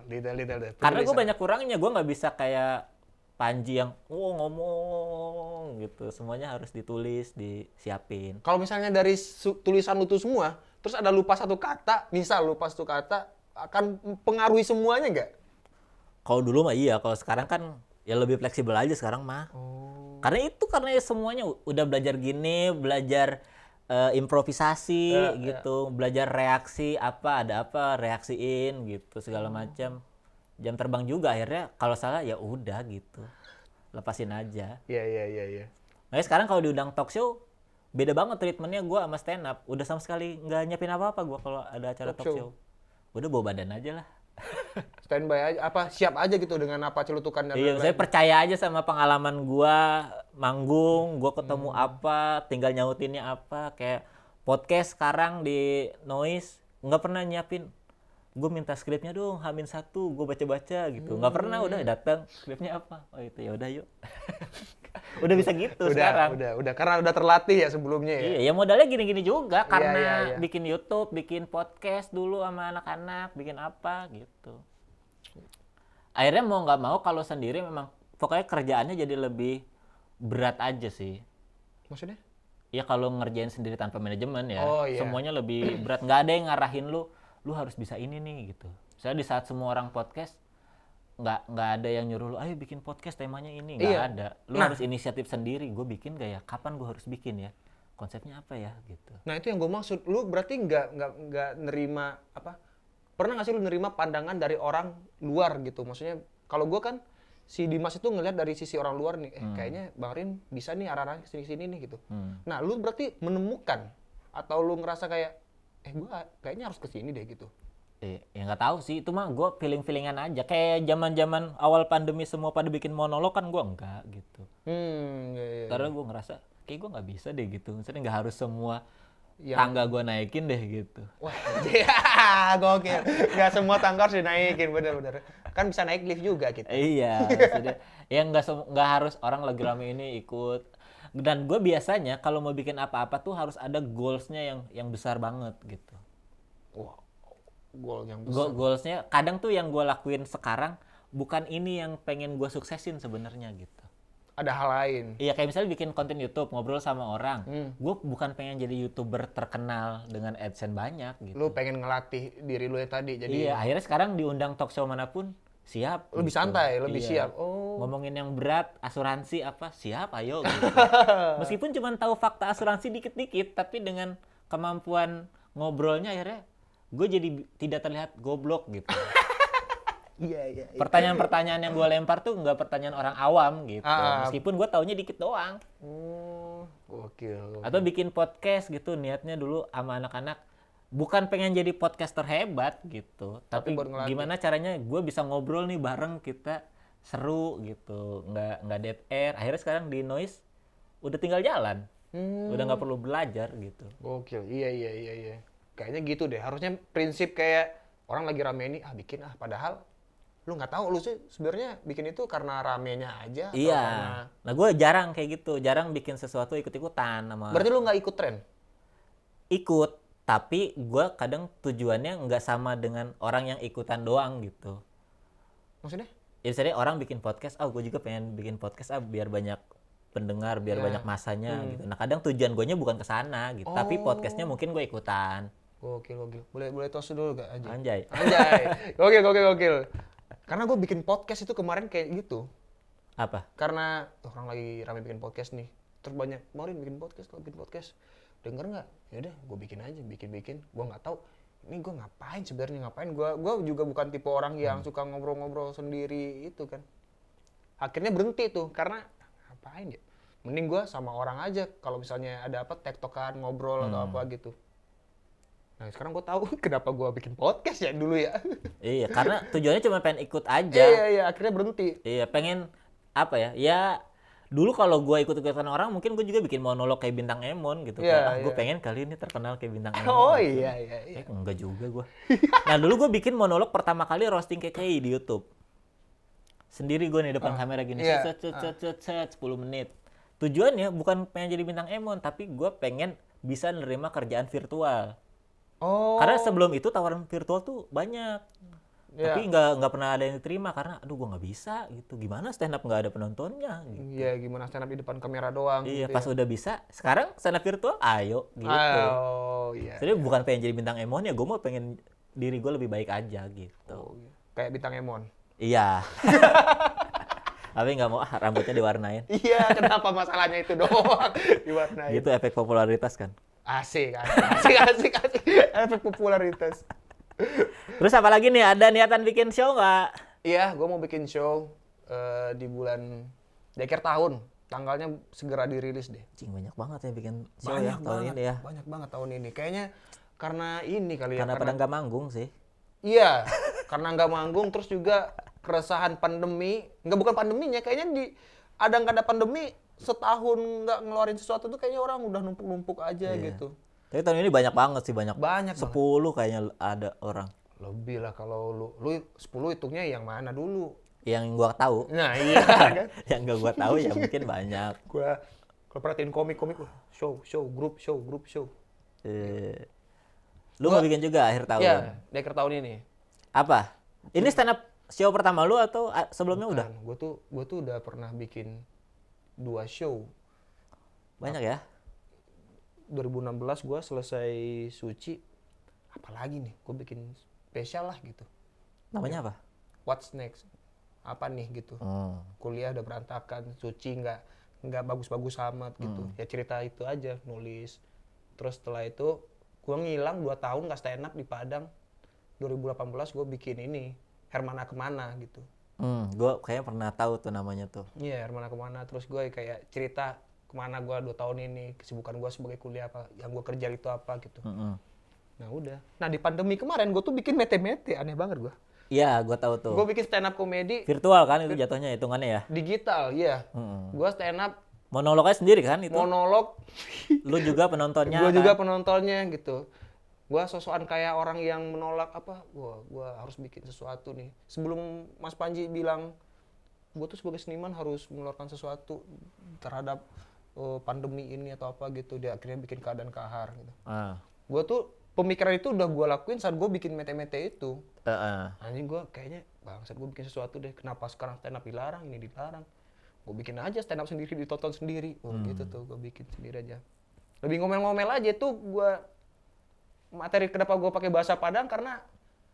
Detail. Karena gue banyak kurangnya, gue nggak bisa kayak Panji yang ngomong gitu. Semuanya harus ditulis, disiapin. Kalau misalnya dari tulisan lu tuh semua, terus ada lupa satu kata, misal lupa satu kata, akan mempengaruhi semuanya nggak? Kalau dulu mah iya, kalau sekarang kan ya lebih fleksibel aja sekarang mah. Karena semuanya udah belajar gini, belajar improvisasi gitu, belajar reaksi ada apa reaksiin gitu segala macam. Jam terbang juga akhirnya kalau salah ya udah gitu, lepasin aja. Iya. Nah sekarang kalau diundang talk show beda banget treatmentnya gue sama stand up. Udah sama sekali nggak nyiapin apa-apa gue kalau ada acara talk show. Udah bawa badan aja lah. Standby aja, siap aja gitu dengan apa celutukan dan Iya, saya percaya aja sama pengalaman gua manggung, gua ketemu apa, tinggal nyautinnya apa. Kayak podcast sekarang di Noise nggak pernah nyiapin. Gue minta skripnya dong, H-1, gue baca-baca gitu. Nggak pernah, udah datang skripnya apa. Oh itu ya udah yuk. Udah bisa gitu sekarang. Udah karena udah terlatih ya sebelumnya ya. Iya, ya modalnya gini-gini juga karena iya. bikin YouTube, bikin podcast dulu sama anak-anak, bikin apa gitu. Akhirnya mau nggak mau kalau sendiri memang pokoknya kerjaannya jadi lebih berat aja sih. Maksudnya? Ya kalau ngerjain sendiri tanpa manajemen ya, Oh, iya. semuanya lebih berat. Nggak ada yang ngarahin lu harus bisa ini nih gitu. Misalnya di saat semua orang podcast, nggak ada yang nyuruh lu, ayo bikin podcast temanya ini, nggak ada. Lu harus inisiatif sendiri. Gue bikin gak ya? Kapan gue harus bikin ya? Konsepnya apa ya? Gitu. Nah itu yang gue maksud. Lu berarti nggak nerima apa? Pernah nggak sih lu nerima pandangan dari orang luar gitu? Maksudnya kalau gue kan si Dimas itu ngelihat dari sisi orang luar nih, kayaknya Bang Rin bisa nih arah-arah sini-sini nih gitu. Nah lu berarti menemukan atau lu ngerasa kayak gue kayaknya harus kesini deh gitu. Ya nggak tahu sih, itu mah gue feeling-feelingan aja. Kayak zaman-zaman awal pandemi semua pada bikin monolog kan gue enggak gitu. Iya. Karena gue ngerasa kayak gue nggak bisa deh gitu. Misalnya nggak harus semua tangga gue naikin deh gitu. Wah, gokil. Nggak semua tangga harus dinaikin, bener-bener. Kan bisa naik lift juga gitu. Iya, maksudnya ya nggak harus orang lagi rame ini ikut. Dan gue biasanya kalau mau bikin apa-apa tuh harus ada goals-nya yang besar banget gitu. Wah, goal yang besar. Goals-nya kadang tuh yang gue lakuin sekarang bukan ini yang pengen gue suksesin sebenarnya gitu. Ada hal lain. Iya kayak misalnya bikin konten YouTube ngobrol sama orang, gue bukan pengen jadi YouTuber terkenal dengan AdSense banyak gitu. Lu pengen ngelatih diri lu yang tadi jadi. Iya akhirnya sekarang diundang talk show manapun siap. Lebih gitu. santai, lebih Iya. siap. Oh. Ngomongin yang berat, asuransi apa, siap ayo gitu. Meskipun cuma tahu fakta asuransi dikit-dikit, tapi dengan kemampuan ngobrolnya akhirnya gue jadi tidak terlihat goblok gitu. Iya. Pertanyaan-pertanyaan yang gue lempar tuh nggak pertanyaan orang awam gitu. Meskipun gue taunya dikit doang. Oh, gokil. Atau bikin podcast gitu, niatnya dulu sama anak-anak bukan pengen jadi podcaster hebat gitu, tapi buat ngelatih. gimana caranya gue bisa ngobrol nih bareng kita seru gitu, nggak dead air. Akhirnya sekarang di Noise udah tinggal jalan, udah nggak perlu belajar gitu. Gokil. Iya. Kayaknya gitu deh. Harusnya prinsip kayak orang lagi rame ini, bikin padahal lu nggak tahu lu sih sebenarnya bikin itu karena ramenya aja. Iya. Atau karena... Nah gue jarang kayak gitu, jarang bikin sesuatu ikut-ikutan sama. Berarti lu nggak ikut tren? Ikut, tapi gue kadang tujuannya nggak sama dengan orang yang ikutan doang gitu. Maksudnya? Ya misalnya orang bikin podcast, gue juga pengen bikin podcast biar banyak pendengar, biar banyak masanya gitu. Nah kadang tujuan gue nya bukan ke sana gitu, tapi podcastnya mungkin gue ikutan. Gokil. Boleh tos dulu gak aja? Anjay. Gokil. Karena gue bikin podcast itu kemarin kayak gitu. Apa? Karena orang lagi rame bikin podcast nih. terbanyak, Marin bikin podcast, denger nggak? Ya udah, gue bikin aja, bikin. Gue nggak tahu ini gue ngapain sebenarnya, gue juga bukan tipe orang yang suka ngobrol-ngobrol sendiri itu kan. Akhirnya berhenti tuh karena ngapain ya, mending gue sama orang aja kalau misalnya ada apa tektokan ngobrol atau apa gitu. Nah sekarang gue tahu kenapa gue bikin podcast ya dulu ya. Iya, karena tujuannya cuma pengen ikut aja. Iya, akhirnya berhenti. Iya, pengen apa ya? Ya dulu kalau gue ikut-ikutan orang mungkin gue juga bikin monolog kayak Bintang Emon gitu. Kayak gue pengen kali ini terkenal kayak Bintang Emon. Oh gitu. iya. Enggak juga gue. Nah dulu gue bikin monolog pertama kali roasting KKI di YouTube. Sendiri gue nih depan kamera gini, set 10 menit. Tujuannya bukan pengen jadi Bintang Emon, tapi gue pengen bisa nerima kerjaan virtual. Oh. Karena sebelum itu tawaran virtual tuh banyak. Tapi nggak pernah ada yang diterima karena aduh gue nggak bisa gitu. Gimana stand up nggak ada penontonnya gitu. Iya, gimana stand up di depan kamera doang. Iya, gitu pas udah bisa, sekarang stand up virtual ayo gitu. Oh iya. Jadi bukan pengen jadi Bintang Emon ya, gue mau pengen diri gue lebih baik aja gitu. Oh, iya. Kayak Bintang Emon. Iya. Tapi nggak mau rambutnya diwarnain. Iya, kenapa masalahnya itu doang diwarnain. Gitu efek popularitas kan. Asik. Efek popularitas. Terus apa lagi nih, ada niatan bikin show nggak? Iya, gue mau bikin show di di akhir tahun. Tanggalnya segera dirilis deh. Cing, banyak banget ya bikin show ya tahun ini ya. Banyak banget tahun ini. Kayaknya karena ini kali ya. Karena pada nggak manggung sih. Iya, karena nggak manggung, terus juga keresahan pandemi. Bukan pandeminya, kayaknya ada nggak ada pandemi, setahun nggak ngeluarin sesuatu tuh kayaknya orang udah numpuk-numpuk aja gitu. Tapi tahun ini banyak banget sih, banyak 10 banget. kayaknya ada orang. Lebih lah kalau lu 10 hitungnya yang mana dulu? Yang gua tahu. Nah iya kan? Yang nggak gua tahu ya mungkin banyak. Gua kalau perhatiin komik, show, grup show. Lu mau bikin juga akhir tahun? Iya, di akhir tahun ini. Apa? Ini stand up show pertama lu atau sebelumnya udah? Gua tuh udah pernah bikin 2 show. Banyak ya? 2016 gue selesai Suci, apalagi nih gue bikin spesial lah gitu. Namanya apa? What's next? Apa nih gitu. Kuliah udah berantakan, Suci nggak bagus-bagus amat gitu. Ya cerita itu aja, nulis. Terus setelah itu gue ngilang 2 tahun nggak stand up di Padang. 2018 gue bikin ini Hermana Kemana gitu. Gue kayaknya pernah tahu tuh namanya tuh. Iya, Hermana Kemana. Terus gue kayak cerita kemana gue 2 tahun ini, kesibukan gue sebagai kuliah apa, yang gue kerja itu apa gitu. Nah udah. Nah di pandemi kemarin gue tuh bikin mete-mete, aneh banget gue. Iya, gue tahu tuh. Gue bikin stand up komedi. Virtual kan itu jatuhnya hitungannya ya? Digital, iya. Gue stand up. Monolognya sendiri kan itu? Monolog. Lu juga penontonnya Gue kan? juga penontonnya gitu. Gue sosokan kayak orang yang menolak apa, gue harus bikin sesuatu nih. Sebelum Mas Panji bilang, gue tuh sebagai seniman harus mengeluarkan sesuatu terhadap pandemi ini atau apa gitu, dia akhirnya bikin Keadaan Kahar gitu. Gue tuh pemikiran itu udah gue lakuin saat gue bikin mete-mete itu. Anjing gue kayaknya bangsat, gue bikin sesuatu deh, kenapa sekarang stand up dilarang, ini dilarang. Gue bikin aja stand up sendiri, ditonton sendiri. Gitu tuh, gue bikin sendiri aja. Lebih ngomel-ngomel aja tuh gue. Materi kenapa gue pakai bahasa Padang karena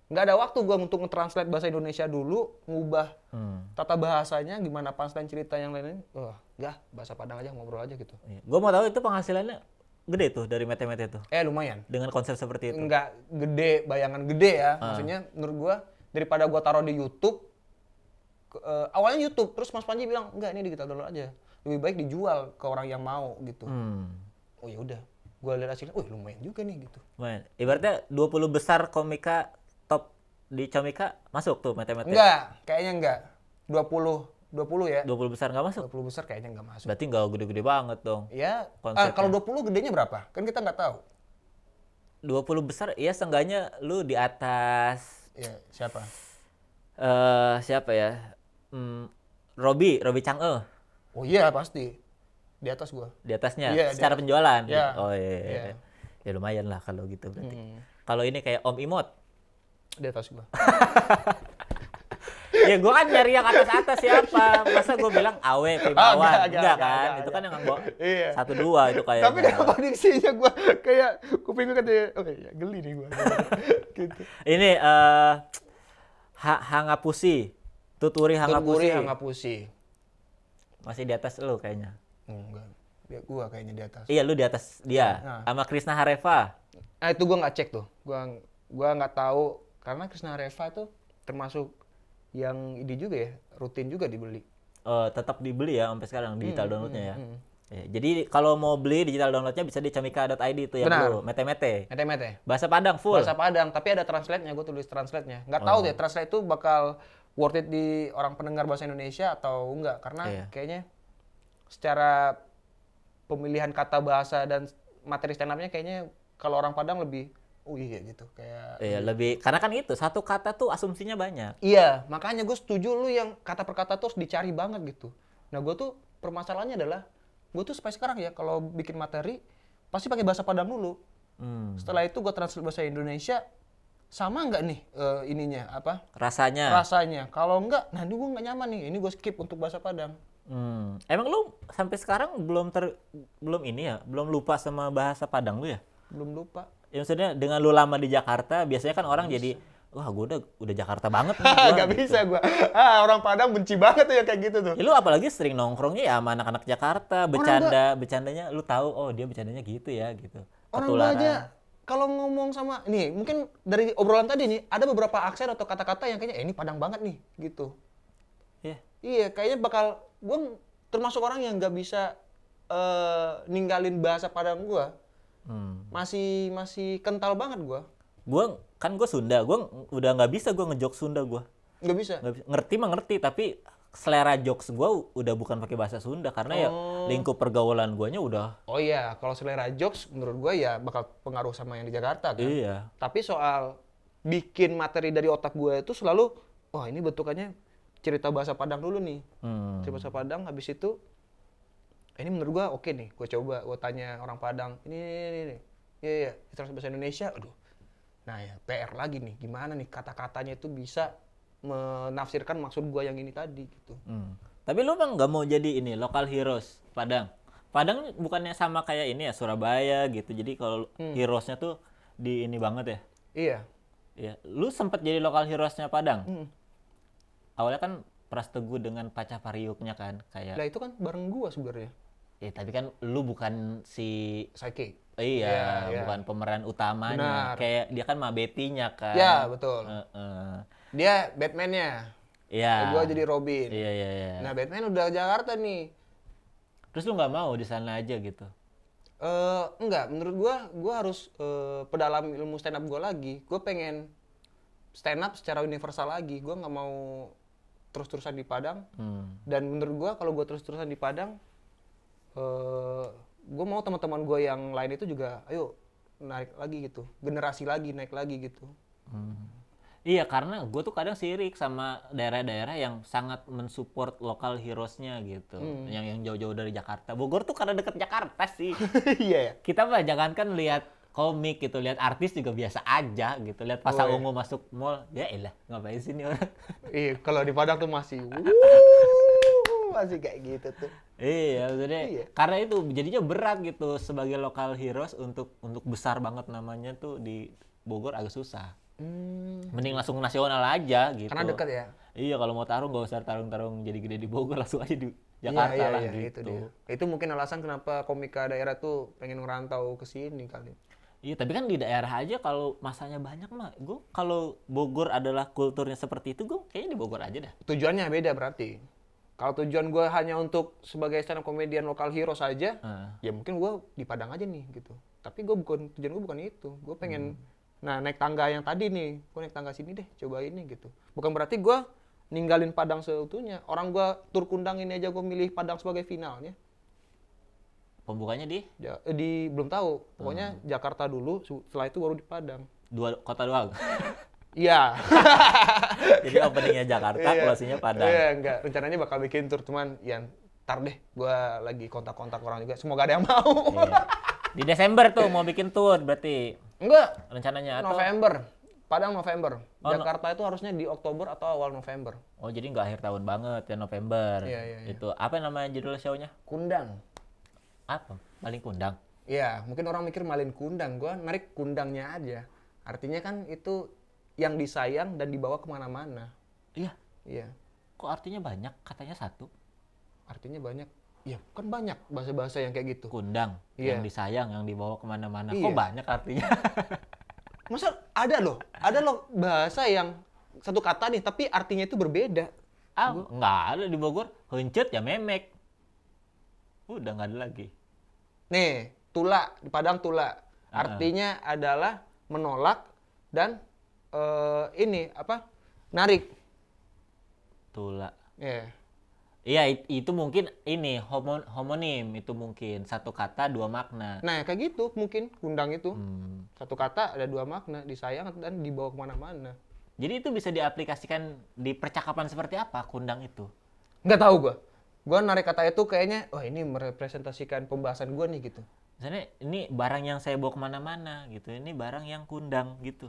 nggak ada waktu gue untuk nge-translate bahasa Indonesia dulu, ngubah tata bahasanya, gimana punchline cerita yang lain-lain. Bahasa Padang aja, ngobrol aja gitu. Gue mau tahu itu penghasilannya gede tuh dari mete-mete itu? Lumayan. Dengan konsep seperti itu? Nggak gede, bayangan gede ya. Maksudnya menurut gue, daripada gue taruh di YouTube, awalnya YouTube, terus Mas Panji bilang, enggak ini digital download aja. Lebih baik dijual ke orang yang mau gitu. Oh ya udah. Gue lihat hasilnya, lumayan juga nih gitu. Lumayan. Ibaratnya 20 besar komika top di Comika masuk tuh mete-mete? Enggak, kayaknya enggak. 20 ya. 20 besar nggak masuk? 20 besar kayaknya enggak masuk. Berarti nggak gede-gede banget dong. Ya, kalau 20 gedenya berapa? Kan kita nggak tahu. 20 besar, ya seenggaknya lu di atas... Ya, siapa? Siapa ya? Robi Chang'e. Oh iya pasti. Di atas gua. Di atasnya? Iya, secara penjualan? Iya. Oh iya. Ya lumayan lah kalau gitu berarti. Kalau ini kayak Om Imot? Di atas gua. Ya gua kan nyari yang atas-atas siapa. Masa gua bilang Awe, Primawan. Enggak kan? Itu kan yang bawa 1-2 itu kayaknya. Tapi kenapa diksinya gua kayak kuping gua katanya, geli nih gua. Gitu. Ini Hangapusi. Tuturi Hangapusi. Hangapusi. Masih di atas lu kayaknya. Enggak. Gua kayaknya di atas. Iya, lu di atas dia. Nah. Sama Krisna Hareva. Itu gua nggak cek tuh. Gua nggak tahu karena Krisna Reva itu termasuk yang ini juga ya, rutin juga dibeli. Tetap dibeli ya sampai sekarang digital downloadnya ya. Ya, jadi kalau mau beli digital downloadnya bisa di comika.id itu ya. Benar. Bro. Mete-mete. Mete-mete. Bahasa Padang full. Bahasa Padang, tapi ada translate-nya, gue tulis translate-nya. Nggak tahu deh, translate itu bakal worth it di orang pendengar bahasa Indonesia atau enggak. Karena kayaknya secara pemilihan kata bahasa dan materi stand up-nya kayaknya kalau orang Padang lebih, oh iya gitu. Kayak Iya, lebih, karena kan itu, satu kata tuh asumsinya banyak. iya, makanya gue setuju lu yang kata per kata tuh harus dicari banget gitu. Nah gue tuh permasalahannya adalah, gue tuh sampai sekarang ya kalau bikin materi, pasti pakai bahasa Padang dulu. Setelah itu gue translate bahasa Indonesia, sama nggak nih ininya apa? Rasanya. Kalau nggak, nah ini gue nggak nyaman nih. Ini gue skip untuk bahasa Padang. Emang lu sampai sekarang belum lupa sama bahasa Padang lu ya? Belum lupa. Ya maksudnya dengan lu lama di Jakarta, biasanya kan orang jadi, wah gue udah Jakarta banget nih gua, Gak gitu. bisa gue. Orang Padang benci banget tuh ya kayak gitu tuh. Ya, lu apalagi sering nongkrongnya ya sama anak-anak Jakarta, bercandanya lu tahu, oh dia bercandanya gitu ya gitu. Orang gue aja kalau ngomong sama, nih mungkin dari obrolan tadi nih, ada beberapa aksen atau kata-kata yang kayaknya, ini Padang banget nih, gitu. Iya, kayaknya gue termasuk orang yang nggak bisa ninggalin bahasa Padang gue. Masih kental banget gue. Gue Sunda, gue udah nggak bisa gue ngejok Sunda gue. Nggak bisa. Ngerti mah ngerti, tapi selera jokes gue udah bukan pakai bahasa Sunda karena ya lingkup pergaulan guanya udah. Oh iya, kalau selera jokes menurut gue ya bakal pengaruh sama yang di Jakarta kan. Iya. Tapi soal bikin materi dari otak gue itu selalu, oh ini bentukannya cerita bahasa Padang dulu nih. Cerita bahasa Padang, habis itu ini menurut gua oke nih, gua coba, gua tanya orang Padang, ini. Iya, terus bahasa Indonesia, aduh. Nah ya, PR lagi nih, gimana nih kata-katanya itu bisa menafsirkan maksud gua yang ini tadi gitu. Tapi lu emang nggak mau jadi ini, local heroes Padang? Padang bukannya sama kayak ini ya, Surabaya gitu, jadi kalau heroesnya tuh di ini banget ya? Iya. Iya, lu sempet jadi local heroesnya Padang? Awalnya kan Pras Teguh dengan Paca Pariuknya kan, kayak. Lah itu kan bareng gua sebenarnya. Ya, tapi kan lu bukan si Psyche. Iya, bukan pemeran utamanya. Benar. Kayak dia kan Mabetinya kan. Ya, betul. Heeh. Dia Batman-nya. Iya. Gua jadi Robin. Iya. Nah, Batman udah Jakarta nih. Terus lu nggak mau di sana aja gitu? Enggak, menurut gua harus pedalam ilmu stand up gua lagi. Gua pengen stand up secara universal lagi. Gua nggak mau terus-terusan di Padang. Dan menurut gua kalau gua terus-terusan di Padang, gue mau teman-teman gue yang lain itu juga ayo naik lagi gitu, generasi lagi naik lagi gitu. Iya, karena gue tuh kadang sirik sama daerah-daerah yang sangat mensupport lokal heroes-nya gitu, yang jauh-jauh dari Jakarta. Bogor tuh karena deket Jakarta sih. Iya ya. Kita mah jangankan lihat komik gitu, lihat artis juga biasa aja gitu, lihat Pasar Ungu masuk mall, ya elah ngapain sih nih orang. Iya, kalau di Padang tuh masih masih kayak gitu tuh. Iya, maksudnya karena itu jadinya berat gitu sebagai local heroes untuk besar banget namanya tuh di Bogor agak susah. Mending langsung nasional aja gitu. Karena dekat ya. Iya, kalau mau tarung gak usah tarung-tarung jadi gede di Bogor, langsung aja di Jakarta lah gitu. Itu dia. Itu mungkin alasan kenapa komika daerah tuh pengen ngerantau ke sini kali. Iya, tapi kan di daerah aja kalau masanya banyak mah, gue kalau Bogor adalah kulturnya seperti itu, gue kayaknya di Bogor aja dah. Tujuannya beda berarti. Kalau tujuan gue hanya untuk sebagai stand up comedian lokal hero saja, ya mungkin gue di Padang aja nih gitu. Tapi tujuan gue bukan itu. Gue pengen naik tangga yang tadi nih. Gue naik tangga sini deh, coba ini gitu. Bukan berarti gue ninggalin Padang seutuhnya. Orang gue tur kundang ini aja gue milih Padang sebagai finalnya. Pembukanya di? Belum tahu. Pokoknya Jakarta dulu, setelah itu baru di Padang. 2 kota doang. Iya. Jadi openingnya Jakarta, closingnya Padang. Iya, enggak. Rencananya bakal bikin tur, cuman ya ntar deh. Gue lagi kontak-kontak orang juga. Semoga ada yang mau. Iya. Di Desember tuh mau bikin tour berarti? Enggak. Rencananya atau? November. Padang November. Jakarta itu harusnya di Oktober atau awal November. Oh, jadi nggak akhir tahun banget ya, November. Iya. Itu apa namanya judul show-nya? Kundang. Apa? Maling Kundang? Iya, mungkin orang mikir Malin Kundang. Gue narik kundangnya aja. Artinya kan itu yang disayang dan dibawa kemana-mana. Iya. Iya. Kok artinya banyak? Katanya 1. Artinya banyak. Ya kan banyak bahasa-bahasa yang kayak gitu. Kundang, Iya. yang disayang, yang dibawa kemana-mana. Iya. Kok banyak artinya? Masa ada loh bahasa yang satu kata nih tapi artinya itu berbeda. Nggak ada di Bogor. Heuncet ya memek. Udah nggak ada lagi. Nih, tula di Padang tula. Artinya adalah menolak dan ini apa? Narik. Tula. Ya. Iya, itu mungkin ini homonim, itu mungkin satu kata dua makna. Nah, kayak gitu mungkin kundang itu. Hmm. Satu kata ada dua makna, disayang dan dibawa kemana-mana. Jadi itu bisa diaplikasikan di percakapan seperti apa kundang itu? Nggak tahu gua. Gua narik kata itu kayaknya, wah ini merepresentasikan pembahasan gua nih gitu. Misalnya ini barang yang saya bawa kemana-mana gitu, ini barang yang kundang gitu.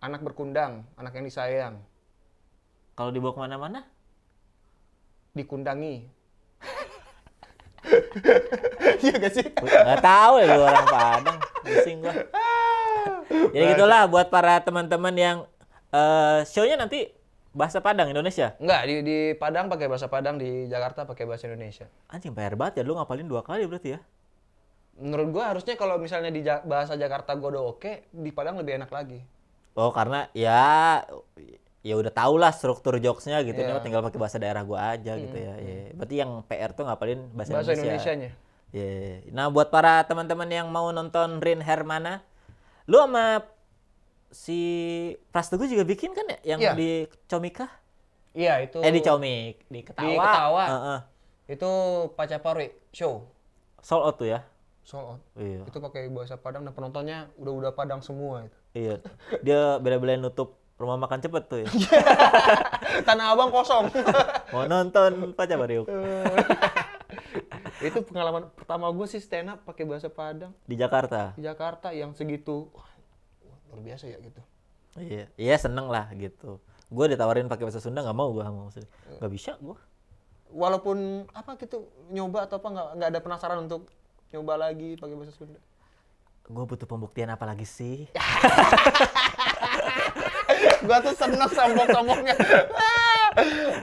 Anak berkundang, anak yang disayang, Kalau dibawa kemana-mana? dikundangi. Iya gak sih? Nggak tahu ya lu orang Padang, pusing gua. Jadi gitulah buat para teman-teman yang show-nya nanti bahasa Padang Indonesia. Enggak, di Padang pakai bahasa Padang, di Jakarta pakai bahasa Indonesia. Anjing PR banget ya, lu ngapalin 2 kali berarti ya? Menurut gua harusnya kalau misalnya di bahasa Jakarta gua udah oke, di Padang lebih enak lagi. Oh karena ya udah tau lah struktur jokesnya gitu, Iya. tinggal pakai bahasa daerah gua aja gitu ya. Iya. Berarti yang PR tuh ngapalin bahasa Bahasa Indonesia. Indonesianya. Iya. Nah buat para teman-teman yang mau nonton Rin Hermana, lu sama si Pras Teguh juga bikin kan ya yang Iya. di Comika? Iya, itu Di Comik, di Ketawa. Di Ketawa. Heeh. itu Pacapari show. Sold out tuh ya. Sold out. Iya. Itu pakai bahasa Padang dan penontonnya udah Padang semua itu. Iya. Dia bela-belain nutup rumah makan cepet tuh ya. Tanah Abang kosong. Mau nonton Pacabariuk Itu pengalaman pertama gue sih stand up pakai bahasa Padang di Jakarta. di Jakarta yang segitu. Wah, luar biasa ya gitu. Iya, iya seneng lah gitu. Gue ditawarin pakai bahasa Sunda nggak mau gue maksudnya. Nggak bisa gue. Walaupun apa gitu nyoba atau apa nggak ada penasaran untuk nyoba lagi pakai bahasa Sunda. Gue butuh pembuktian apa lagi sih? Gua tuh seneng sombong-sombongnya.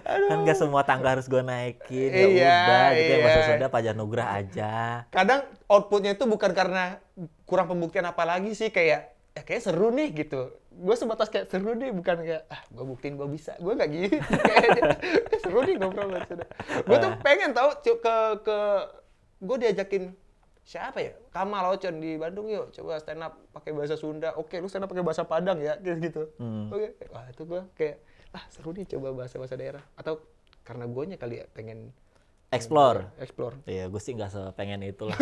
Kan nggak semua tangga harus gue naikin. Ya Iya, udah gitu ya bahasa iya. Sunda Pajar Nugrah aja. Kadang outputnya itu bukan karena kurang pembuktian apa lagi sih, kayak kayak seru nih gitu. Gue sebatas kayak seru nih, bukan kayak gue buktiin gue bisa. Gue nggak gitu. Kayak seru nih ngobrol bahasa Sunda. Gue tuh pengen tahu ke gue diajakin siapa ya? Kamal Ocon di Bandung, yuk coba stand up pakai bahasa Sunda. Oke, lu stand up pakai bahasa Padang ya, kayak gitu. Oke. Wah, itu gue kayak seru nih coba bahasa-bahasa daerah. Atau karena guanya kali ya pengen Explore. explore. Iya, gue sih nggak sepengen itu lah.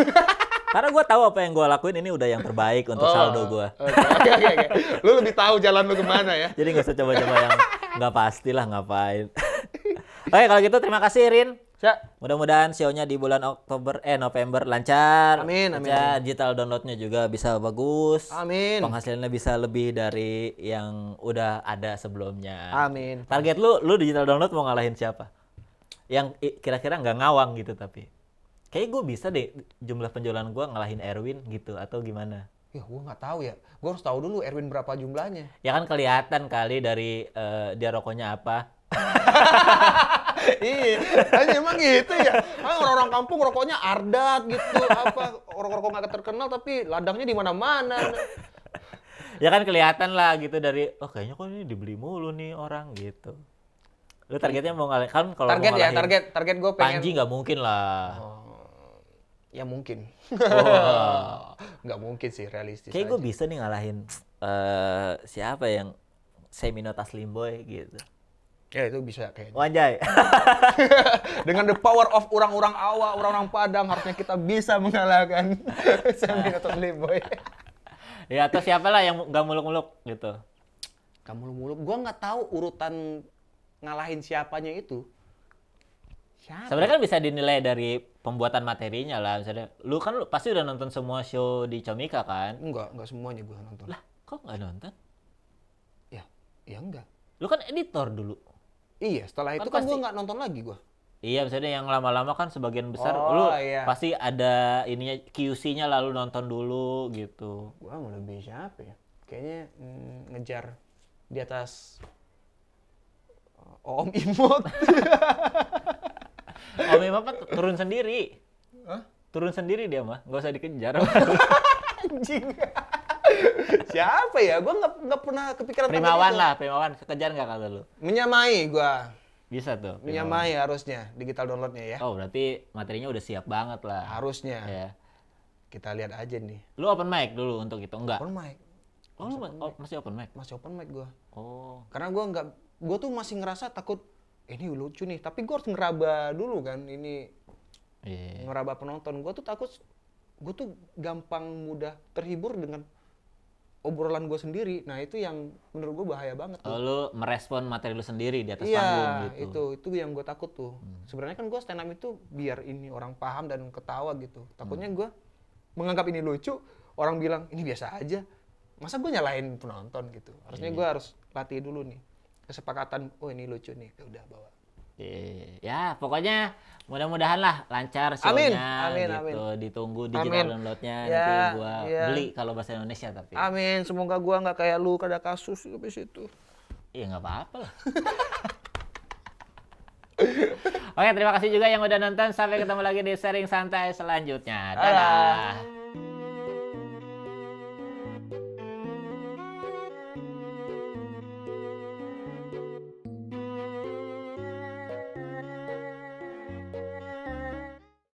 Karena gue tahu apa yang gue lakuin ini udah yang terbaik untuk saldo gue. Oke. Lu lebih tahu jalan lu kemana ya? Jadi nggak usah coba-coba yang nggak pasti lah ngapain. Oke kalau gitu terima kasih Rin. Ya. Mudah-mudahan show-nya di bulan November lancar. Amin. Lancar, digital download-nya juga bisa bagus. Amin. Penghasilannya bisa lebih dari yang udah ada sebelumnya. Amin. Target lu digital download mau ngalahin siapa? Yang kira-kira nggak ngawang gitu tapi. Kayaknya gue bisa deh jumlah penjualan gue ngalahin Erwin gitu atau gimana? Ya, gua nggak tahu ya. Gua harus tahu dulu Erwin berapa jumlahnya. Ya kan kelihatan kali dari dia rokoknya apa. Iya, hanya emang gitu ya. Orang-orang kampung rokoknya Ardat gitu, apa rokok nggak terkenal tapi ladangnya di mana-mana. Ya kan kelihatan lah gitu dari kayaknya kok ini dibeli mulu nih orang gitu. Lu targetnya mau ngalahin kan kalau Target mau ya, ngalahin target gue pengen. Panji nggak mungkin lah. Ya mungkin. Wah. Nggak mungkin sih, realistis. Kayak gue aja. bisa nih ngalahin siapa yang Semino Taslimboy gitu. Ya itu bisa kayaknya. Wanjay. Dengan the power of orang-orang Awa, orang-orang Padang, harusnya kita bisa mengalahkan Semino Taslimboy. Ya atau siapa lah yang nggak muluk-muluk gitu. Kamu muluk, gua nggak tahu urutan ngalahin siapanya itu. Siapa? Sebenarnya kan bisa dinilai dari pembuatan materinya lah. Misalnya, lu pasti udah nonton semua show di Comika kan? Enggak semuanya gua nonton. Lah, kok nggak nonton? Ya enggak. Lu kan editor dulu. Iya, setelah itu Kan kan gua pasti- nggak nonton lagi gua. Iya, misalnya yang lama-lama kan sebagian besar Oh, lu iya. pasti ada ininya QC-nya lalu nonton dulu gitu. Gua mau lebih siapa ya? Kayaknya ngejar di atas Om Imut. Om Imam kan turun sendiri. Hah? Turun sendiri dia mah, nggak usah dikejar. Anjing. Siapa ya? Gua nggak pernah kepikiran pakai Primawan itu. lah, Primawan kekejar nggak kalau lu? Menyamai gua. Bisa tuh. Primawan. Menyamai harusnya digital downloadnya ya. Oh berarti materinya udah siap banget lah. Harusnya. Ya. Kita lihat aja nih. Lu open mic dulu untuk itu enggak? Open mic. Oh, lu masih open mic? Masih open mic gua. Oh. Karena gua tuh masih ngerasa takut ini lucu nih, tapi gua harus ngeraba dulu kan ini Iya. ngeraba penonton. Gua tuh gampang mudah terhibur dengan obrolan gua sendiri. Nah, itu yang menurut gua bahaya banget tuh. Oh, lu merespon materi lu sendiri di atas Iya, panggung gitu. itu yang gua takut tuh. Sebenarnya kan gua stand up itu biar ini orang paham dan ketawa gitu. Takutnya gua menganggap ini lucu, orang bilang ini biasa aja. Masa gua nyalain penonton gitu. Harusnya gua harus latih dulu nih. Kesepakatan, oh ini lucu nih, ya udah bawa. Ya, pokoknya mudah-mudahan lah lancar show-nya Amin, gitu. amin. Ditunggu digital Amin. download-nya Ya, nanti gua ya. beli kalau bahasa Indonesia tapi. Amin, semoga gua nggak kayak lu ada kasus habis itu. Iya nggak apa-apa lah. Oke, terima kasih juga yang udah nonton. Sampai ketemu lagi di sharing santai selanjutnya. Dadah.